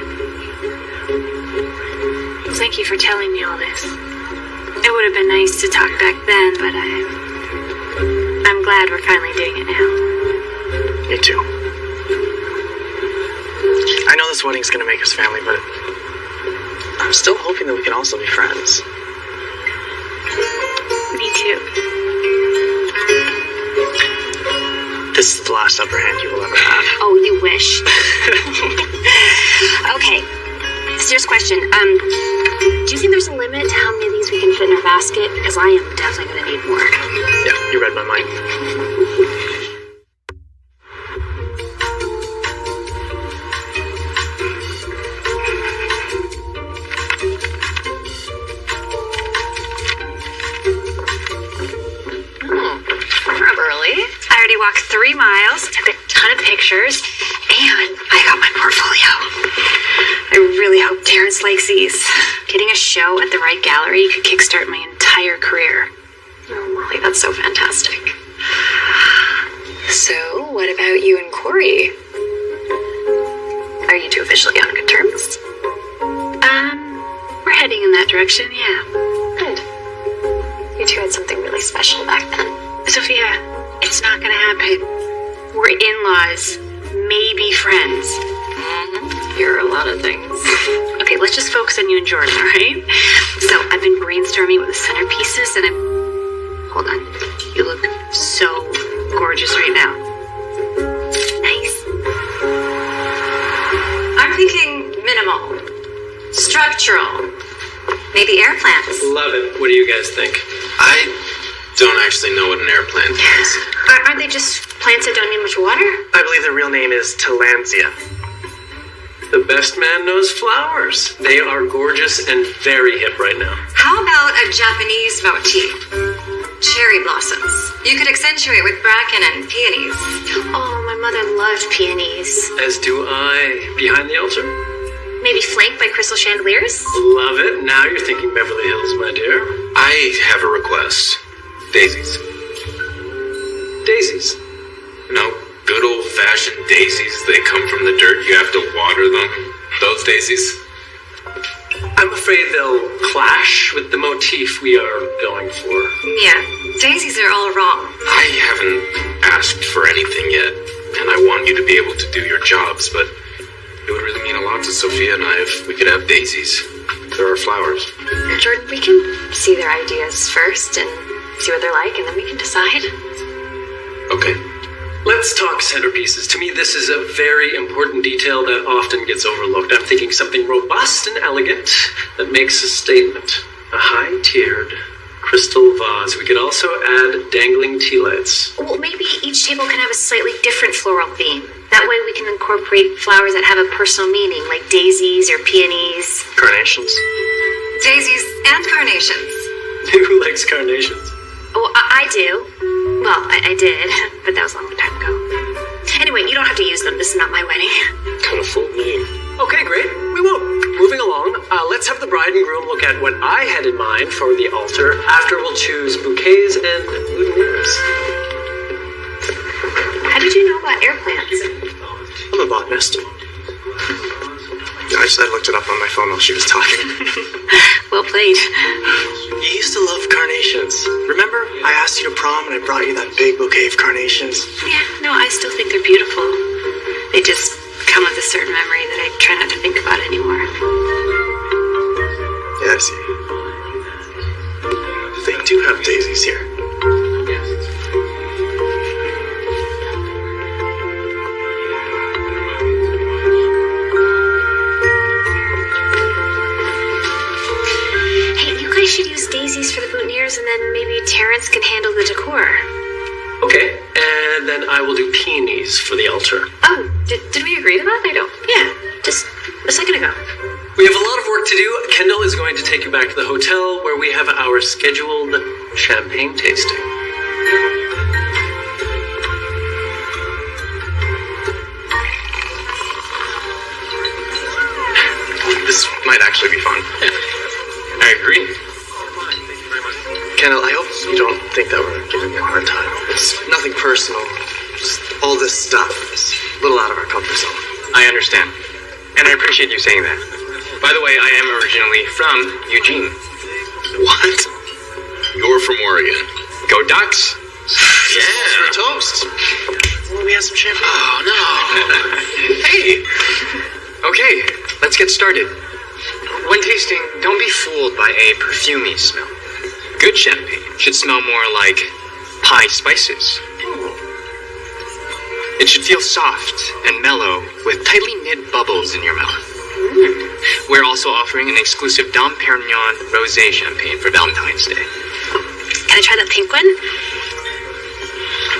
Thank you for telling me all this. It would have been nice to talk back then, but I'm glad we're finally doing it now.
Me too. I know this wedding's gonna make us family, but I'm still hoping that we can also be friends.
Me too.
This is the last upper hand you will ever have.
Oh, you wish. Okay. Serious question. Do you think there's a limit to how many of these we can fit in our basket? Because I am definitely going to need more.
Yeah, you read my mind.
I already walked 3 miles, took a ton of pictures, and I got my portfolio. I really hope Terrence likes these. Getting a show at the right gallery could kickstart my entire career. Oh, Molly, that's so fantastic.
So, what about you and Corey? Are you two officially on good terms?
We're heading in that direction, yeah.
Good. You two had something really special back then.
Sophia, it's not gonna happen. We're in-laws, maybe friends.
You're a lot of things.
Okay, let's just focus on you and Jordan, all right? So, I've been brainstorming with the centerpieces, and hold on. You look so gorgeous right now. Nice.
I'm thinking minimal, structural, maybe air plants.
Love it. What do you guys think?
I don't actually know what an air plant is.
Aren't they just plants that don't need much water?
I believe their real name is Tillandsia.
The best man knows flowers. They are gorgeous and very hip right now.
How about a Japanese motif? Cherry blossoms. You could accentuate with bracken and peonies.
Oh, my mother loved peonies.
As do I. Behind the altar.
Maybe flanked by crystal chandeliers?
Love it. Now you're thinking Beverly Hills, my dear.
I have a request. Daisies.
Daisies.
No, good old-fashioned daisies. They come from the dirt. You have to water them. Those daisies.
I'm afraid they'll clash with the motif we are going for.
Yeah, daisies are all wrong.
I haven't asked for anything yet, and I want you to be able to do your jobs, but it would really mean a lot to Sophia and I if we could have daisies. There are flowers.
Jordan, we can see their ideas first and see what they're like, and then we can decide.
Okay.
Let's talk centerpieces. To me, this is a very important detail that often gets overlooked. I'm thinking something robust and elegant that makes a statement. A high-tiered crystal vase. We could also add dangling tea lights.
Well, maybe each table can have a slightly different floral theme. That way we can incorporate flowers that have a personal meaning, like daisies or peonies.
Carnations.
Daisies and carnations.
Who likes carnations?
Oh, I do. Well, I did, but that was a long time ago. Anyway, you don't have to use them. This is not my wedding.
Kind of fooled me.
Okay, great. We won't. Moving along, let's have the bride and groom look at what I had in mind for the altar. After we'll choose bouquets and boutonnieres.
How did you know about air plants?
I'm a botanist. I looked it up on my phone while she was talking.
Well played.
You used to love carnations. Remember? I asked you to prom and I brought you that big bouquet of carnations.
Yeah, no, I still think they're beautiful. They just come with a certain memory that I try not to think about anymore.
Yeah, I see. They do have daisies here.
I should use daisies for the boutonnieres, and then maybe Terrence can handle the decor.
Okay, and then I will do peonies for the altar.
Oh, did we agree to that? I don't. Yeah, just a second ago.
We have a lot of work to do. Kendall is going to take you back to the hotel where we have our scheduled champagne tasting.
This might actually be fun.
I agree.
Kendall, I hope you don't think that we're giving you a hard time. It's nothing personal. Just all this stuff is a little out of our comfort zone.
I understand. And I appreciate you saying that. By the way, I am originally from Eugene.
What? You're from Oregon.
Go Ducks!
Yeah.
For a toast. Well, we have some champagne.
Oh, no.
Hey! Okay, let's get started. When tasting, don't be fooled by a perfumey smell. Good champagne should smell more like pie spices. It should feel soft and mellow with tightly knit bubbles in your mouth. We're also offering an exclusive Dom Perignon Rosé champagne for Valentine's Day.
Can I try that pink one?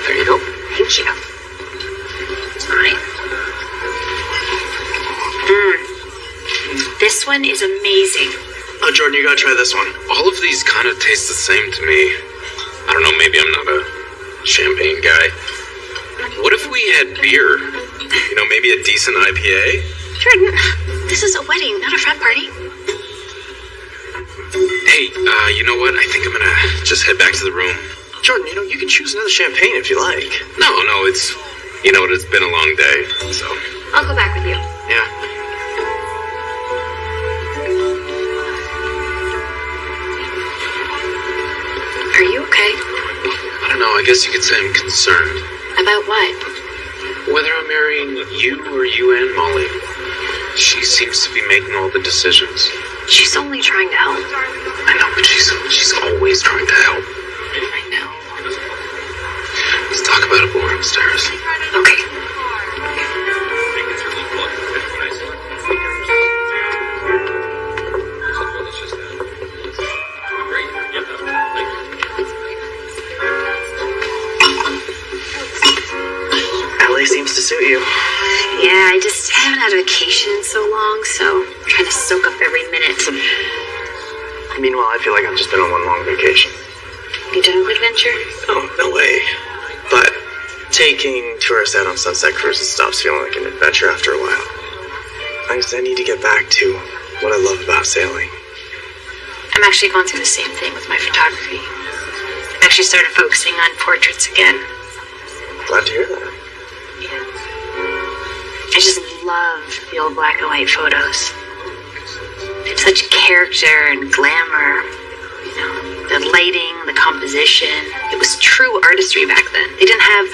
There you go.
Thank you. All right. This one is amazing.
Oh, Jordan, you gotta try this one.
All of these kind of taste the same to me. I don't know, maybe I'm not a champagne guy. What if we had beer? You know, maybe a decent IPA?
Jordan, this is a wedding, not a frat party.
Hey, you know what? I think I'm gonna just head back to the room.
Jordan, you can choose another champagne if you like.
No, it's... You know what? It's been a long day, so...
I'll go back with you.
Yeah.
Are you okay?
I don't know, I guess you could say I'm concerned.
About what?
Whether I'm marrying you or you and Molly. She seems to be making all the decisions.
She's only trying to help.
I know, but she's always trying to help.
I know.
talk about it more upstairs.
Okay.
LA seems to suit you.
Yeah, I just haven't had a vacation in so long, so I'm trying to soak up every minute.
Meanwhile, I feel like I've just been on one long vacation.
You done with adventure?
Oh, no way. But taking tourists out on sunset cruises stops feeling like an adventure after a while. I need to get back to what I love about sailing.
I'm actually going through the same thing with my photography. I actually started focusing on portraits again.
Glad to hear that.
I just love the old black and white photos. They have such character and glamour. You know, the lighting, the composition. It was true artistry back then. They didn't have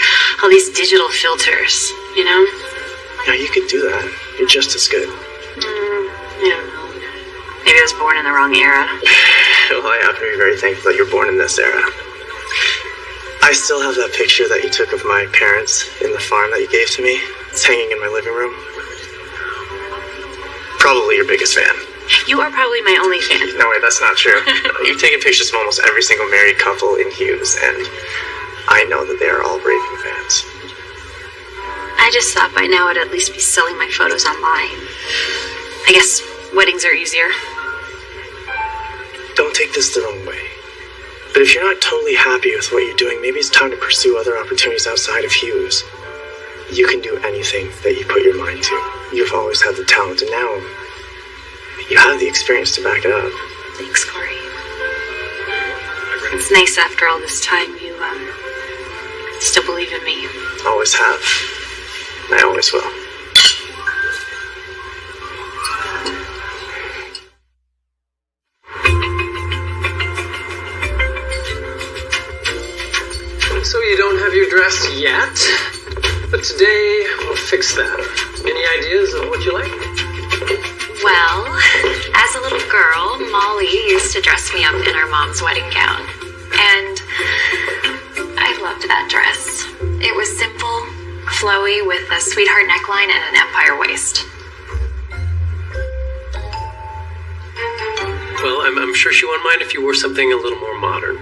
all these digital filters, you know?
Yeah, you could do that. You're just as good.
I don't know. Maybe I was born in the wrong era.
Well, I happen to be very thankful that you're born in this era. I still have that picture that you took of my parents in the farm that you gave to me. It's hanging in my living room. Probably your biggest fan.
You are probably my only fan.
No, wait, that's not true. You've taken pictures of almost every single married couple in Hughes, and I know that they are all raving fans.
I just thought by now I'd at least be selling my photos online. I guess weddings are easier.
Don't take this the wrong way. But if you're not totally happy with what you're doing, maybe it's time to pursue other opportunities outside of Hughes. You can do anything that you put your mind to. You've always had the talent, and now you have the experience to back it up.
Thanks, Corey. It's nice after all this time you, still believe in me.
Always have. And I always will.
So you don't have your dress yet? But today, we'll fix that. Any ideas of what you like?
Well, as a little girl, Molly used to dress me up in her mom's wedding gown. And I loved that dress. It was simple, flowy, with a sweetheart neckline and an empire waist.
Well, I'm sure she won't mind if you wore something a little more modern.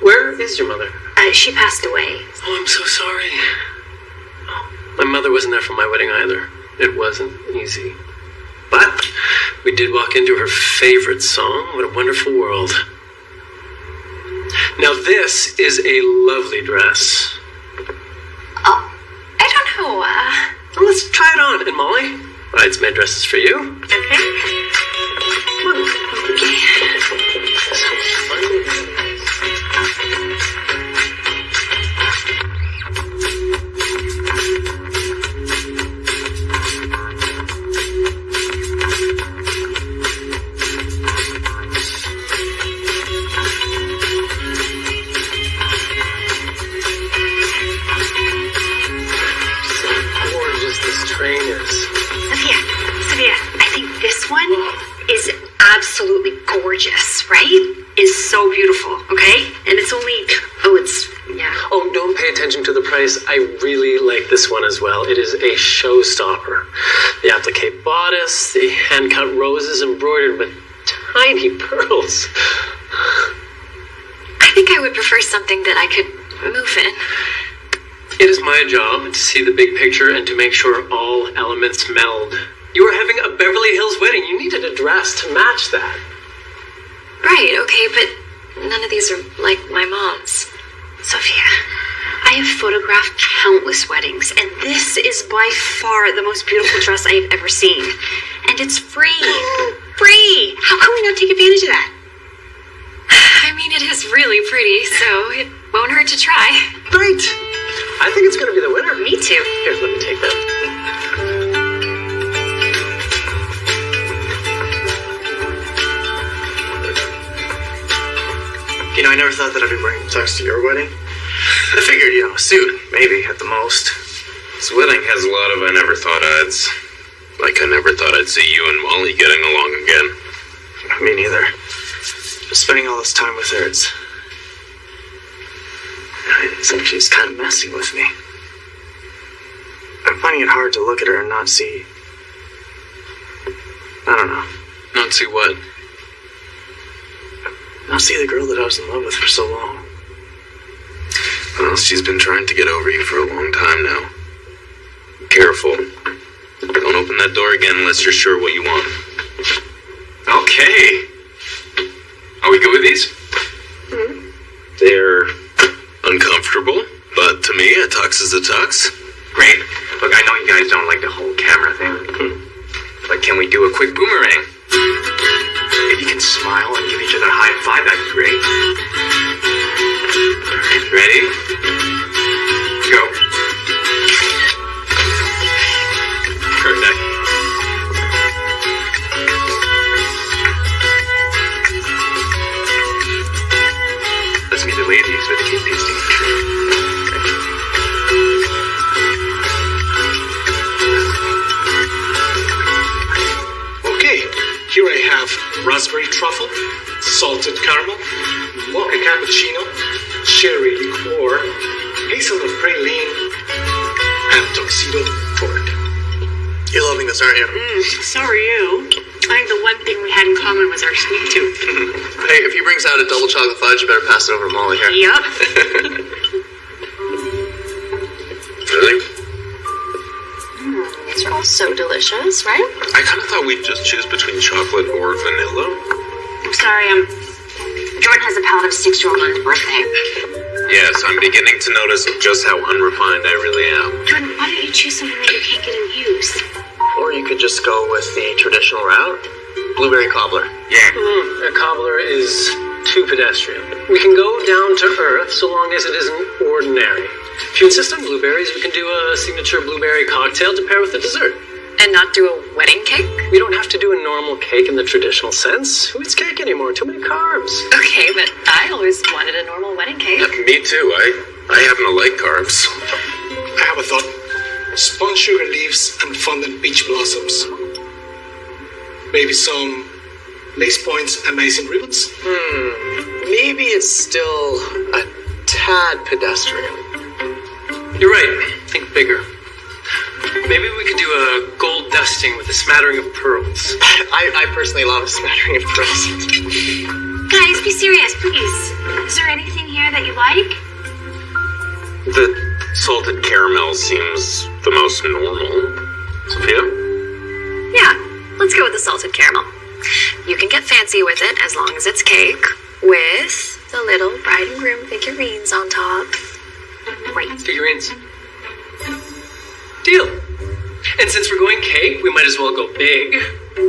Where is your mother?
She passed away.
Oh, I'm so sorry. My mother wasn't there for my wedding either. It wasn't easy. But we did walk into her favorite song, What a Wonderful World. Now this is a lovely dress.
I don't know,
Well, let's try it on. And Molly, bridesmaid dresses for you.
okay.
Come on.
Absolutely gorgeous, right? Is so beautiful, okay? And it's only,
Oh, don't pay attention to the price. I really like this one as well. It is a showstopper. The applique bodice, the hand-cut roses embroidered with tiny pearls.
I think I would prefer something that I could move in.
It is my job to see the big picture and to make sure all elements meld. You are having a Beverly Hills wedding. You needed a dress to match that.
Right, okay, but none of these are like my mom's.
Sophia, I have photographed countless weddings, and this is by far the most beautiful dress I have ever seen. And it's free. Free! How can we not take advantage of that?
I mean, it is really pretty, so it won't hurt to try.
Great! I think it's going to be the winner.
Me too.
Here, let me take that.
You know, I never thought that I'd be wearing a tux to your wedding. I figured, a suit, maybe, at the most.
This wedding has a lot of I never thought I'ds. Like I never thought I'd see you and Molly getting along again.
Me neither. But spending all this time with her, It's like she's kind of messing with me. I'm finding it hard to look at her and not see... I don't know.
Not see what?
Not see the girl that I was in love with for so long.
Well, she's been trying to get over you for a long time now. Careful. Don't open that door again unless you're sure what you want.
Okay. Are we good with these?
They're uncomfortable, but to me, a tux is a tux.
Great. Look, I know you guys don't like the whole camera thing. But can we do a quick boomerang? If you can smile and give each other a high five, that'd be great. Ready? Go. Perfect. Let's meet the ladies with the cake tasting.
Okay, here I have raspberry truffle, salted caramel, mocha cappuccino, cherry liqueur, hazelnut praline, and tuxedo torte.
You're loving this, aren't you?
So are you. I think the one thing we had in common was our sweet tooth.
Hey, if he brings out a double chocolate fudge, you better pass it over to Molly here.
Yup.
Really?
These are all so delicious, right?
I kind of thought we'd just choose between chocolate or vanilla.
I'm sorry, Jordan has a palate of 6-year-old on his birthday.
Yes, I'm beginning to notice just how unrefined I really am.
Jordan, why don't you choose something that you can't get in use?
Or you could just go with the traditional route. Blueberry cobbler.
A cobbler is too pedestrian. We can go down to earth so long as it isn't ordinary. If you insist on blueberries, we can do a signature blueberry cocktail to pair with the dessert.
And not do a wedding cake?
We don't have to do a normal cake in the traditional sense. Who eats cake anymore? Too many carbs.
Okay, but I always wanted a normal wedding cake.
Me too. I happen to like carbs.
I have a thought. Spun sugar leaves and fondant peach blossoms. Maybe some lace points and nice ribbons.
Maybe it's still a tad pedestrian.
You're right. Think bigger. Maybe we could do a gold dusting with a smattering of pearls.
I personally love a smattering of pearls.
Guys, be serious, please. Is there anything here that you like?
The salted caramel seems the most normal. Sophia?
Yeah, let's go with the salted caramel. You can get fancy with it as long as it's cake, with the little bride and groom figurines on top.
Great.
Figurines. Deal. And since we're going cake, we might as well go big.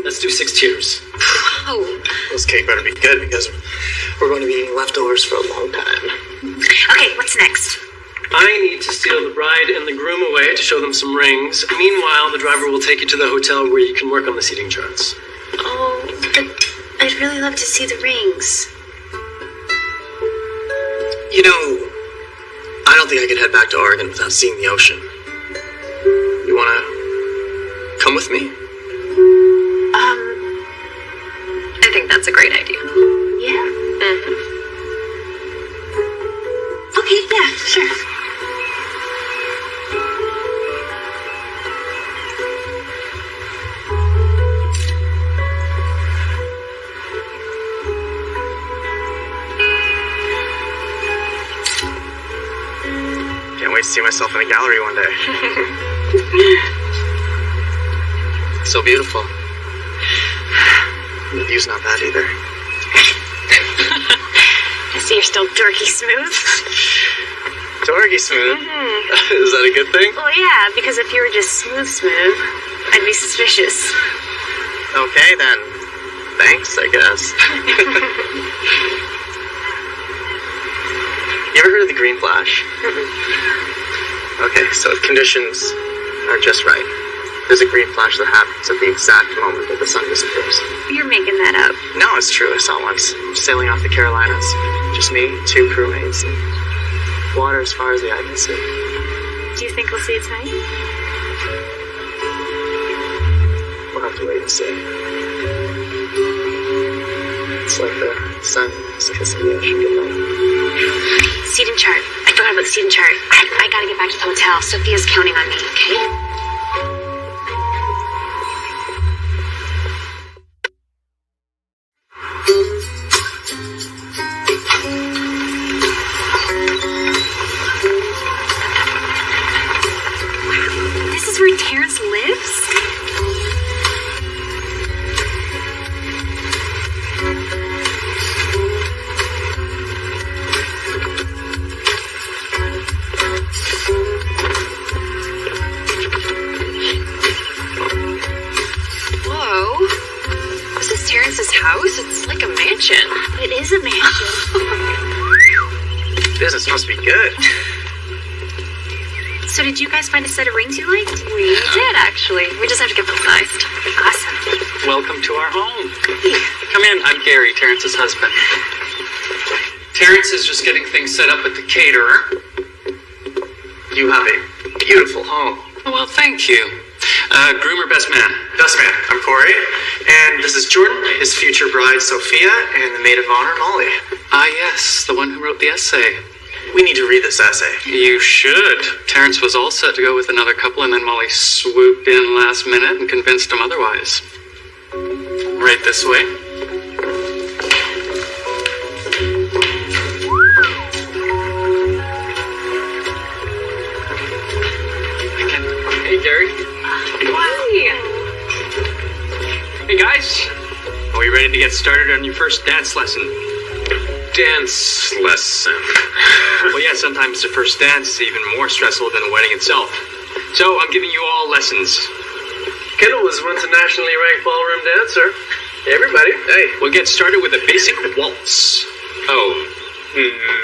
Let's do 6 tiers.
Oh,
This cake better be good because we're going to be eating leftovers for a long time.
Okay, what's next?
I need to steal the bride and the groom away to show them some rings. Meanwhile, the driver will take you to the hotel where you can work on the seating charts.
Oh, but I'd really love to see the rings.
You know, I don't think I could head back to Oregon without seeing the ocean. You want to come with me?
I think that's a great idea.
Yeah? Okay, yeah, sure.
Can't wait to see myself in a gallery one day. So beautiful. The view's not bad either.
I see you're still dorky smooth.
Dorky smooth? Is that a good thing?
Well, yeah, because if you were just smooth, I'd be suspicious.
Okay, then. Thanks, I guess. You ever heard of the green flash? Okay, so if conditions are just right, there's a green flash that happens at the exact moment that the sun disappears.
You're making that up.
No, it's true. I saw it once. Sailing off the Carolinas. Just me, 2 crewmates, and water as far as the eye can see.
Do you think we'll see it tonight?
We'll have to wait and see. It's like the sun is kissing the ocean goodnight.
Seating chart. I forgot about the season chart. I gotta get back to the hotel. Sophia's counting on me, okay? This is where Terrence lives?
House? It's like a mansion.
It is a mansion.
Business must be good.
So did you guys find a set of rings you liked?
We did, actually. We just have to get them sized.
Awesome.
Welcome to our home. Come in. I'm Gary, Terrence's husband. Terrence is just getting things set up at the caterer.
You have a beautiful home.
Well, thank you. Groomer, best man.
Best man, I'm Corey. And this is Jordan, his future bride, Sophia, and the maid of honor, Molly.
Ah, yes, the one who wrote the essay.
We need to read this essay.
You should. Terrence was all set to go with another couple, and then Molly swooped in last minute and convinced him otherwise. Right this way. Hey, Gary. Hey, guys. Are we ready to get started on your first dance lesson?
Dance lesson.
Well, yeah, sometimes the first dance is even more stressful than the wedding itself. So I'm giving you all lessons.
Kendall was once a nationally ranked ballroom dancer. Everybody, hey.
We'll get started with a basic waltz.
Oh,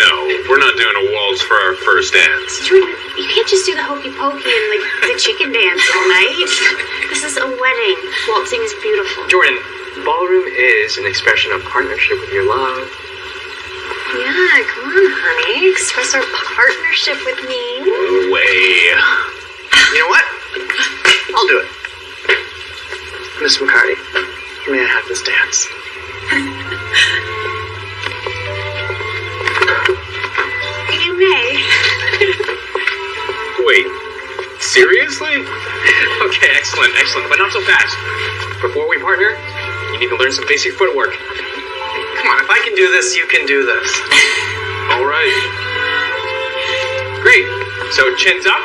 no. We're not doing a waltz for our first dance.
Jordan, you can't just do the hokey pokey and like the chicken dance all night. This is a wedding. Waltzing is beautiful.
Jordan, ballroom is an expression of partnership with your love.
Yeah, come on, honey. Express our partnership with me.
Way.
You know what? I'll do it. Miss McCarty, may I have this dance?
You may.
Wait, seriously?
Okay, excellent, but not so fast. Before we partner, you need to learn some basic footwork.
Come on, if I can do this, you can do this.
All right.
Great. So chins up,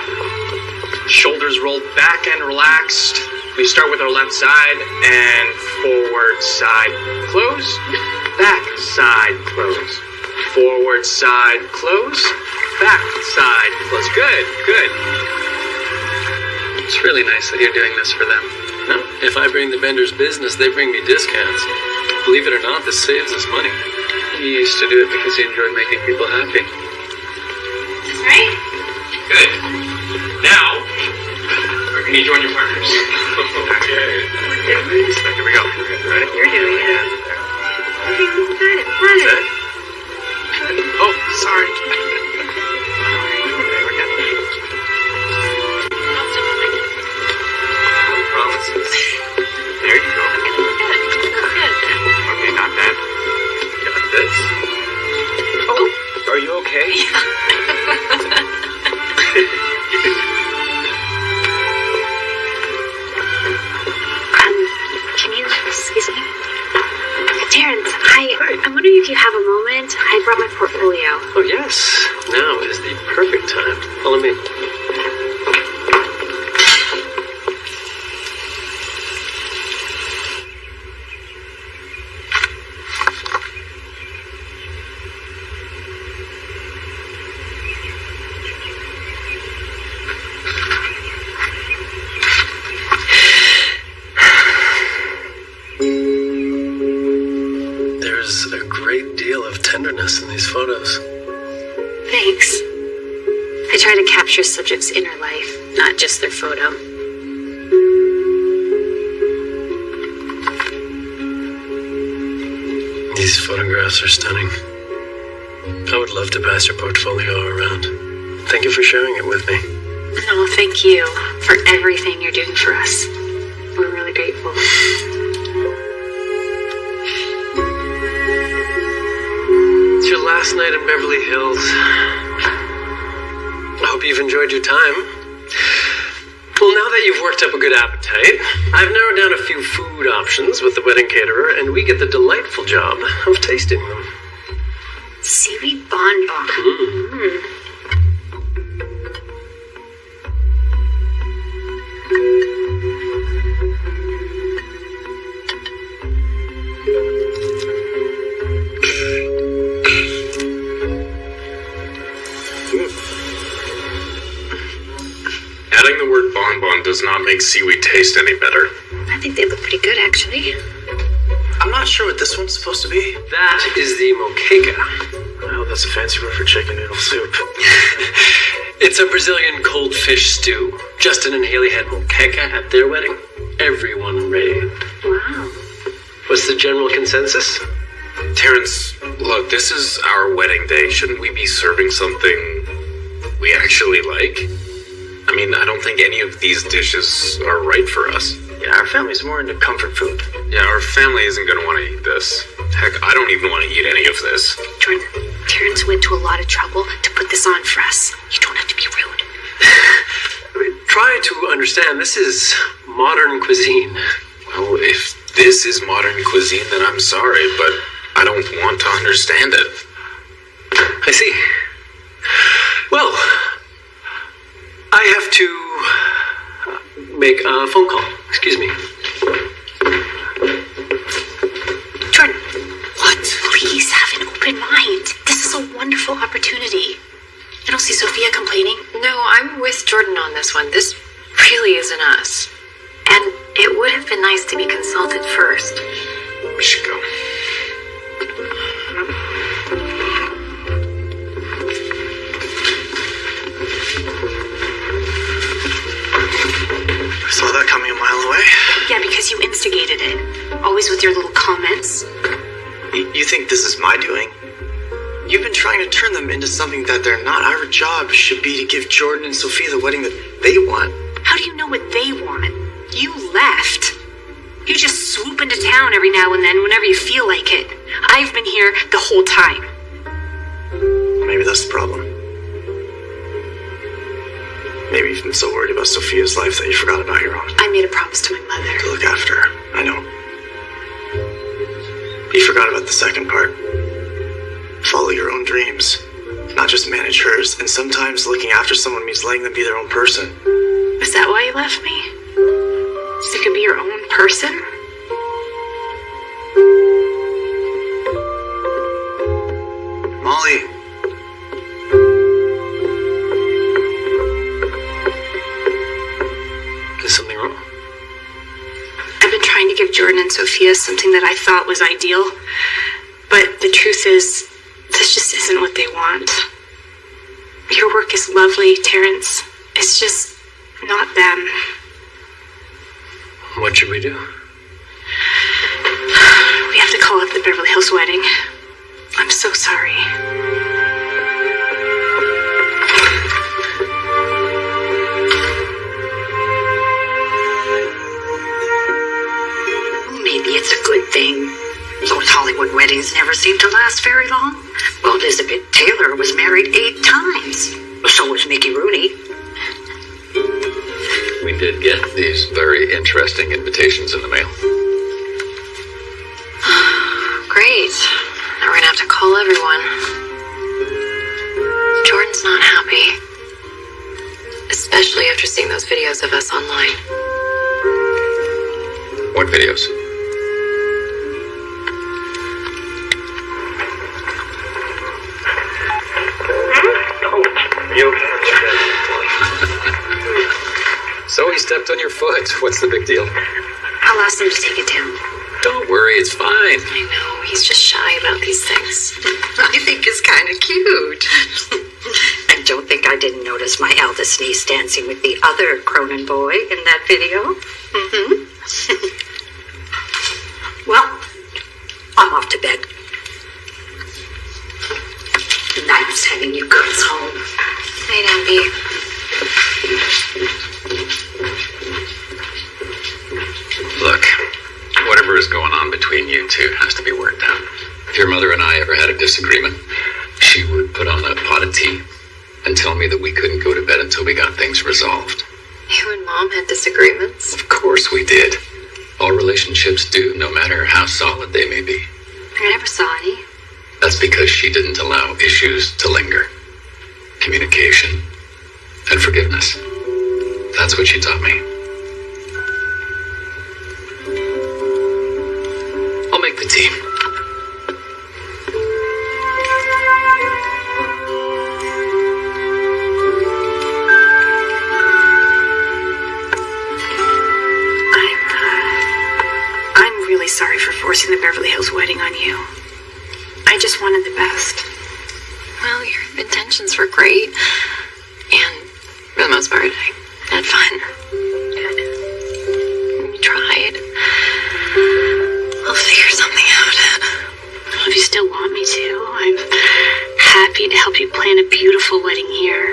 shoulders rolled back and relaxed. We start with our left side and forward side close, back side close, forward side close, back side close. Good. It's really nice that you're doing this for them.
No, if I bring the vendors business, they bring me discounts. Believe it or not, this saves us money.
You used to do it because you enjoyed making people happy.
That's right.
Good. Now, you need to join your partners.
Okay.
Here we go. Ready?
You're doing it. Okay, got it. Run it.
Oh, sorry.
Promises. There you go. Okay, not that. Got this. Oh, are you okay?
Can you excuse me? Terrence, I'm wondering if you have a moment. I brought my portfolio.
Oh, yes. Now is the perfect time. Follow me. There's a great deal of tenderness in these photos.
Thanks. I try to capture subjects' inner life, not just their photo.
These photographs are stunning. I would love to pass your portfolio around. Thank you for sharing it with me.
No, thank you for everything you're doing for us. We're really grateful.
It's your last night in Beverly Hills. you've enjoyed your time. Well, now that you've worked up a good appetite, I've narrowed down a few food options with the wedding caterer, and we get the delightful job of tasting them.
Seaweed bonbon.
Adding the word bonbon does not make seaweed taste any better.
I think they look pretty good, actually.
I'm not sure what this one's supposed to be.
That is the moqueca.
Oh, that's a fancy word for chicken noodle soup.
It's a Brazilian cold fish stew. Justin and Haley had moqueca at their wedding. Everyone raved.
Wow.
What's the general consensus?
Terrence, look, this is our wedding day. Shouldn't we be serving something we actually like? I mean, I don't think any of these dishes are right for us.
Yeah, our family's more into comfort food.
Yeah, our family isn't going to want to eat this. Heck, I don't even want to eat any of this.
Jordan, Terrence went to a lot of trouble to put this on for us. You don't have to be rude.
Try to understand, this is modern cuisine.
Well, if this is modern cuisine, then I'm sorry, but I don't want to understand it.
I see. Well, I have to make a phone call. Excuse me.
Jordan, what? Please have an open mind. This is a wonderful opportunity. I don't see Sophia complaining.
No, I'm with Jordan on this one. This really isn't us. And it would have been nice to be consulted first.
We should go.
I saw that coming a mile away.
Yeah, because you instigated it. Always with your little comments.
You think this is my doing? You've been trying to turn them into something that they're not. Our job should be to give Jordan and Sophia the wedding that they want.
How do you know what they want? You left. You just swoop into town every now and then whenever you feel like it. I've been here the whole time.
Maybe that's the problem. Maybe you've been so worried about Sophia's life that you forgot about your own.
I made a promise to my mother.
To look after her. I know. You forgot about the second part. Follow your own dreams. Not just manage hers. And sometimes looking after someone means letting them be their own person.
Is that why you left me? So you could be your own person?
Molly.
Is something wrong?
I've been trying to give Jordan and Sophia something that I thought was ideal. But the truth is, this just isn't what they want. Your work is lovely, Terrence. It's just not them.
What should we do?
We have to call up the Beverly Hills wedding. I'm so sorry.
Maybe it's a good thing. Those Hollywood weddings never seem to last very long. Well, Elizabeth Taylor was married 8 times. So was Mickey Rooney.
We did get these very interesting invitations in the mail.
Great. Now we're gonna have to call everyone. Jordan's not happy. Especially after seeing those videos of us online.
What videos? So he stepped on your foot. What's the big deal?
I'll ask them to take it down.
Don't worry, it's fine.
I know, he's just shy about these things.
I think it's kind of cute. I don't think I didn't notice my eldest niece dancing with the other Cronin boy in that video. Well, I'm off to bed. Nice having you girls home.
Night, Abby.
Look, whatever is going on between you two has to be worked out. If your mother and I ever had a disagreement, she would put on a pot of tea and tell me that we couldn't go to bed until we got things resolved.
You and Mom had disagreements?
Of course we did. All relationships do, no matter how solid they may be.
I never saw any.
That's because she didn't allow issues to linger. Communication and forgiveness. That's what she taught me. I'll make the tea.
I'm really sorry for forcing the Beverly Hills wedding on you. I just wanted the best.
Well, your intentions were great. And for the most part, I had fun. We tried. I'll figure something out.
If you still want me to, I'm happy to help you plan a beautiful wedding here.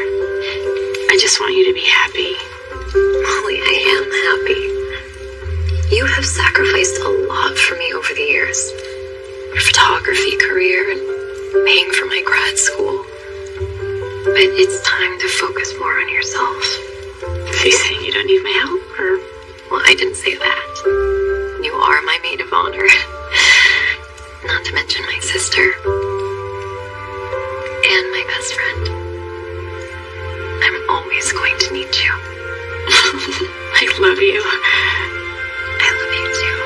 I just want you to be happy.
Molly, I am happy. You have sacrificed a lot for me over the years. Your photography career and paying for my grad school. But it's time to focus more on yourself.
Are you saying you don't need my help, or?
Well, I didn't say that. You are my maid of honor. Not to mention my sister. And my best friend. I'm always going to need you.
I love you.
I love you too.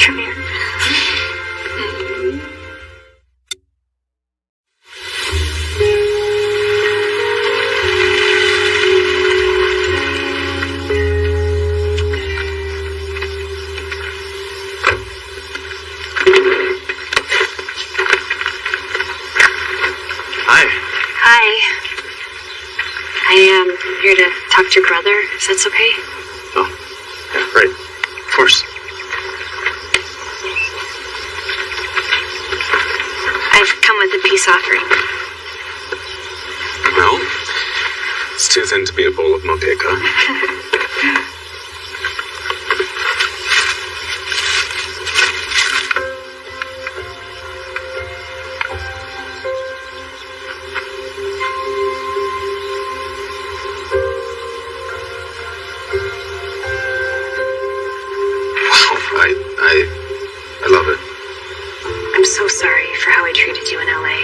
Come here. I'm here to talk to your brother, if that's okay.
Oh, yeah, right. Of course.
I've come with a peace offering.
Well, it's too thin to be a bowl of moteca. I love it.
I'm so sorry for how I treated you in LA.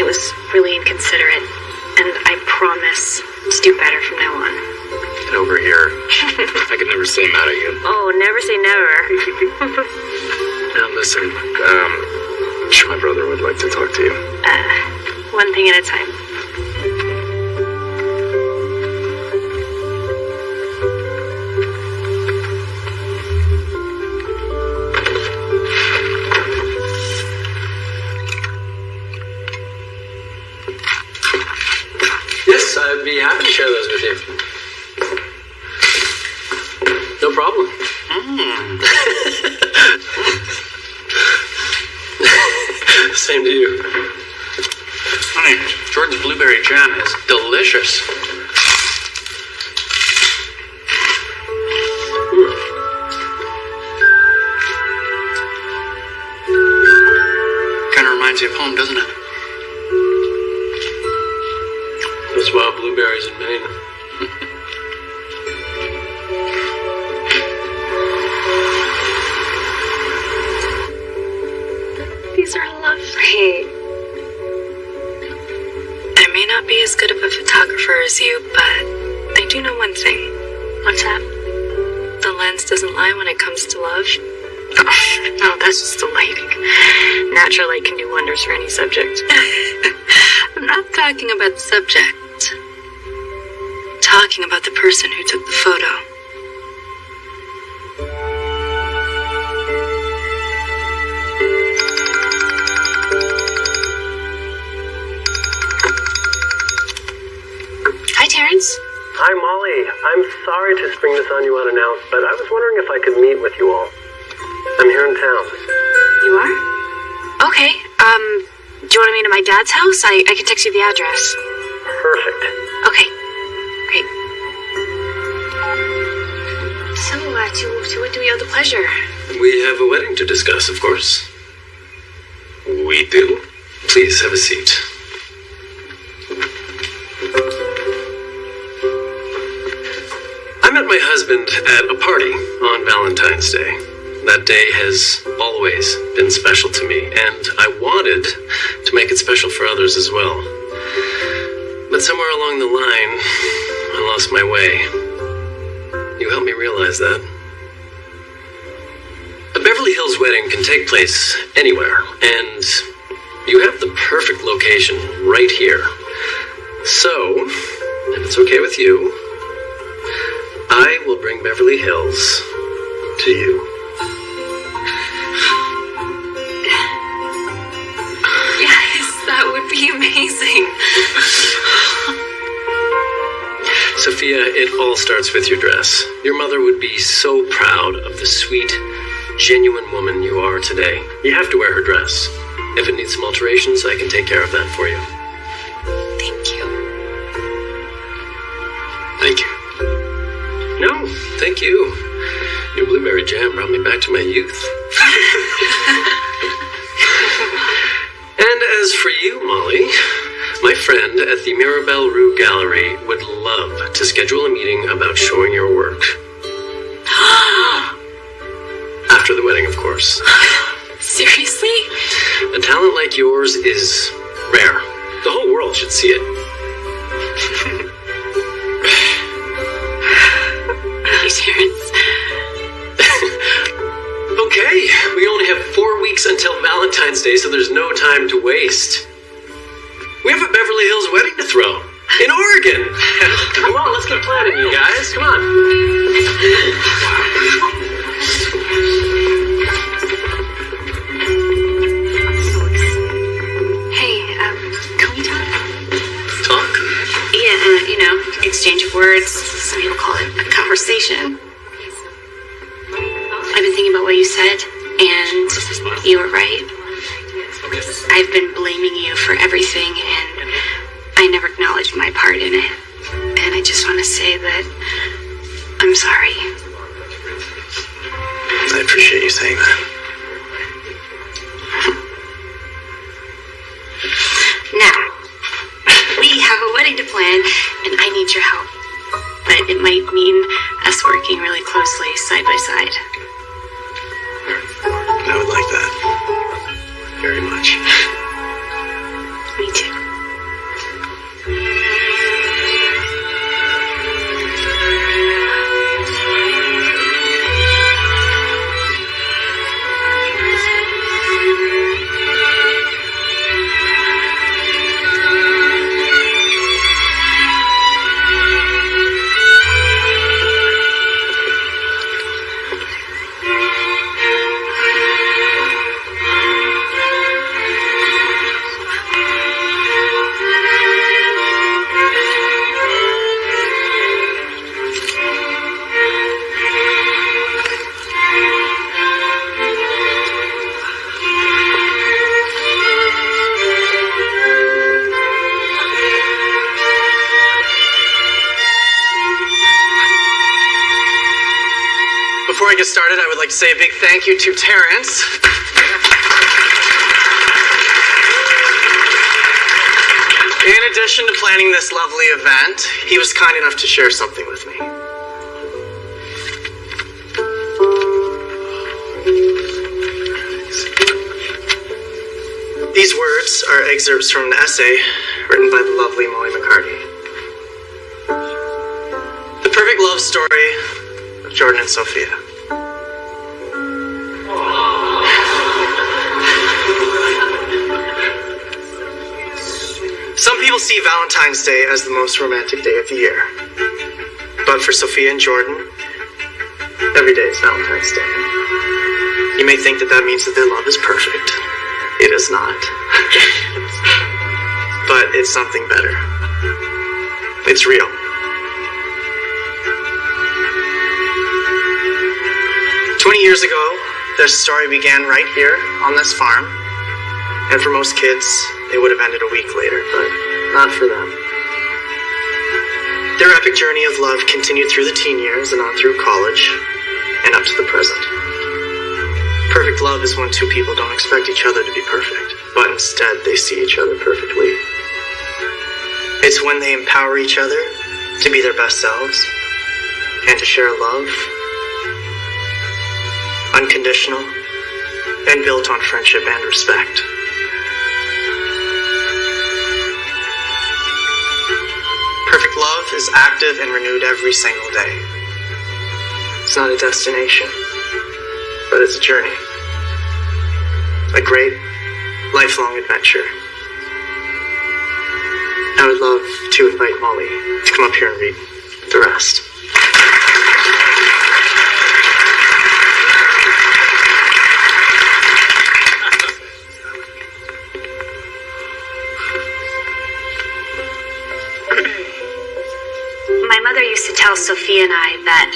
It was really inconsiderate, and I promise to do better from now on.
Get over here. I could never say mad at you.
Oh, never say never.
Now listen, I'm sure my brother would like to talk to you.
One thing at a time.
I'd be happy to share those with you. No problem. Same to you.
Honey, Jordan's blueberry jam is delicious. Kind of reminds you of home, doesn't it?
Those wild blueberries in Maine.
These are lovely. I may not be as good of a photographer as you, but I do know one thing.
What's that?
The lens doesn't lie when it comes to love.
No, that's just the lighting. Natural light can do wonders for any subject.
I'm not talking about the subject. I'm talking about the person who took the photo.
Hi, Terrence.
Hi, Molly. I'm sorry to spring this on you unannounced, but I was wondering if I could meet with you all. I'm here in town.
You are? Okay. Do you want to meet at my dad's house? I can text you the address.
Perfect.
Okay. Great. So, to what do we owe the pleasure?
We have a wedding to discuss, of course.
We do?
Please have a seat. met my husband at a party on Valentine's Day. That day has always been special to me, and I wanted to make it special for others as well. But somewhere along the line, I lost my way. You helped me realize that. A Beverly Hills wedding can take place anywhere, and you have the perfect location right here. So, if it's okay with you, I will bring Beverly Hills to you.
Yes, that would be amazing.
Sophia, it all starts with your dress. Your mother would be so proud of the sweet, genuine woman you are today. You have to wear her dress. If it needs some alterations, I can take care of that for you.
Thank you.
Thank you. No, thank you. Your blueberry jam brought me back to my youth. And as for you, Molly, my friend at the Mirabelle Rue Gallery would love to schedule a meeting about showing your work. After the wedding, of course.
Seriously?
A talent like yours is rare. The whole world should see it.
Thank you, Terrence.
Okay, we only have 4 weeks until Valentine's Day, so there's no time to waste. We have a Beverly Hills wedding to throw. In Oregon. Come on, let's get planning, you guys. Come on.
Hey, can we talk?
Talk?
Yeah, exchange of words. Some people call it a conversation. I've been thinking about what you said, and you were right. I've been blaming you for everything, and I never acknowledged my part in it. And I just want to say that I'm sorry.
I appreciate you saying that.
Now, we have a wedding to plan, and I need your help. But it might mean us working really closely, side by side.
I would like that. Very much.
Me too.
Before I get started, I would like to say a big thank you to Terrence. In addition to planning this lovely event, he was kind enough to share something with me. These words are excerpts from an essay written by the lovely Molly McCartney. The perfect love story of Jordan and Sophia. Some people see Valentine's Day as the most romantic day of the year. But for Sophia and Jordan, every day is Valentine's Day. You may think that means that their love is perfect. It is not. But it's something better. It's real. Years ago, their story began right here on this farm. And for most kids, it would have ended a week later, but not for them. Their epic journey of love continued through the teen years and on through college and up to the present. Perfect love is when two people don't expect each other to be perfect, but instead they see each other perfectly. It's when they empower each other to be their best selves and to share love, unconditional, and built on friendship and respect. Perfect love is active and renewed every single day. It's not a destination, but it's a journey. A great, lifelong adventure. I would love to invite Molly to come up here and read the rest.
My mother used to tell Sophia and I that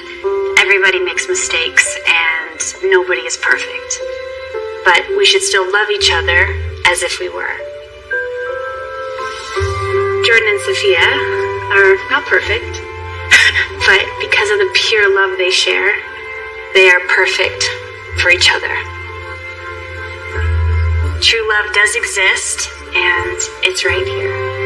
everybody makes mistakes and nobody is perfect. But we should still love each other as if we were. Jordan and Sophia are not perfect, but because of the pure love they share, they are perfect for each other. True love does exist, and it's right here.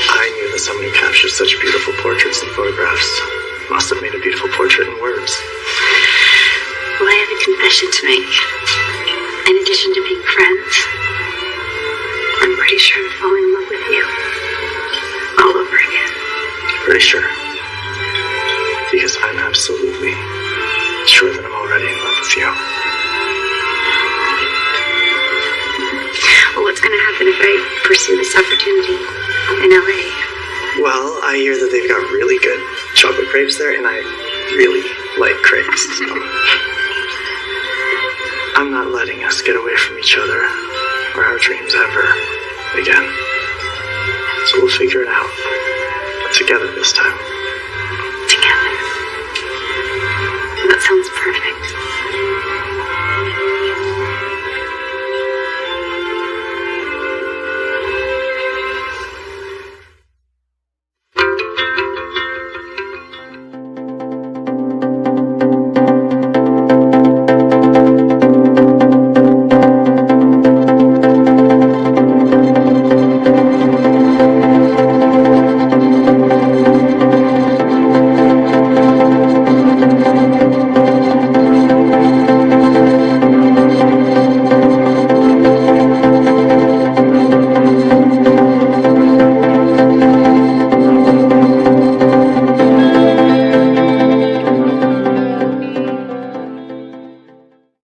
I knew that someone who captures such beautiful portraits and photographs must have made a beautiful portrait in words.
Well, I have a confession to make. In addition to being friends, I'm pretty sure I'm falling in love with you. All over again.
Pretty sure? Because I'm absolutely sure that I'm already in love with you.
Well, what's going to happen if I pursue this opportunity in LA?
Well, I hear that they've got really good chocolate crepes there, and I really like crepes. So I'm not letting us get away from each other or our dreams ever again. So we'll figure it out together this time.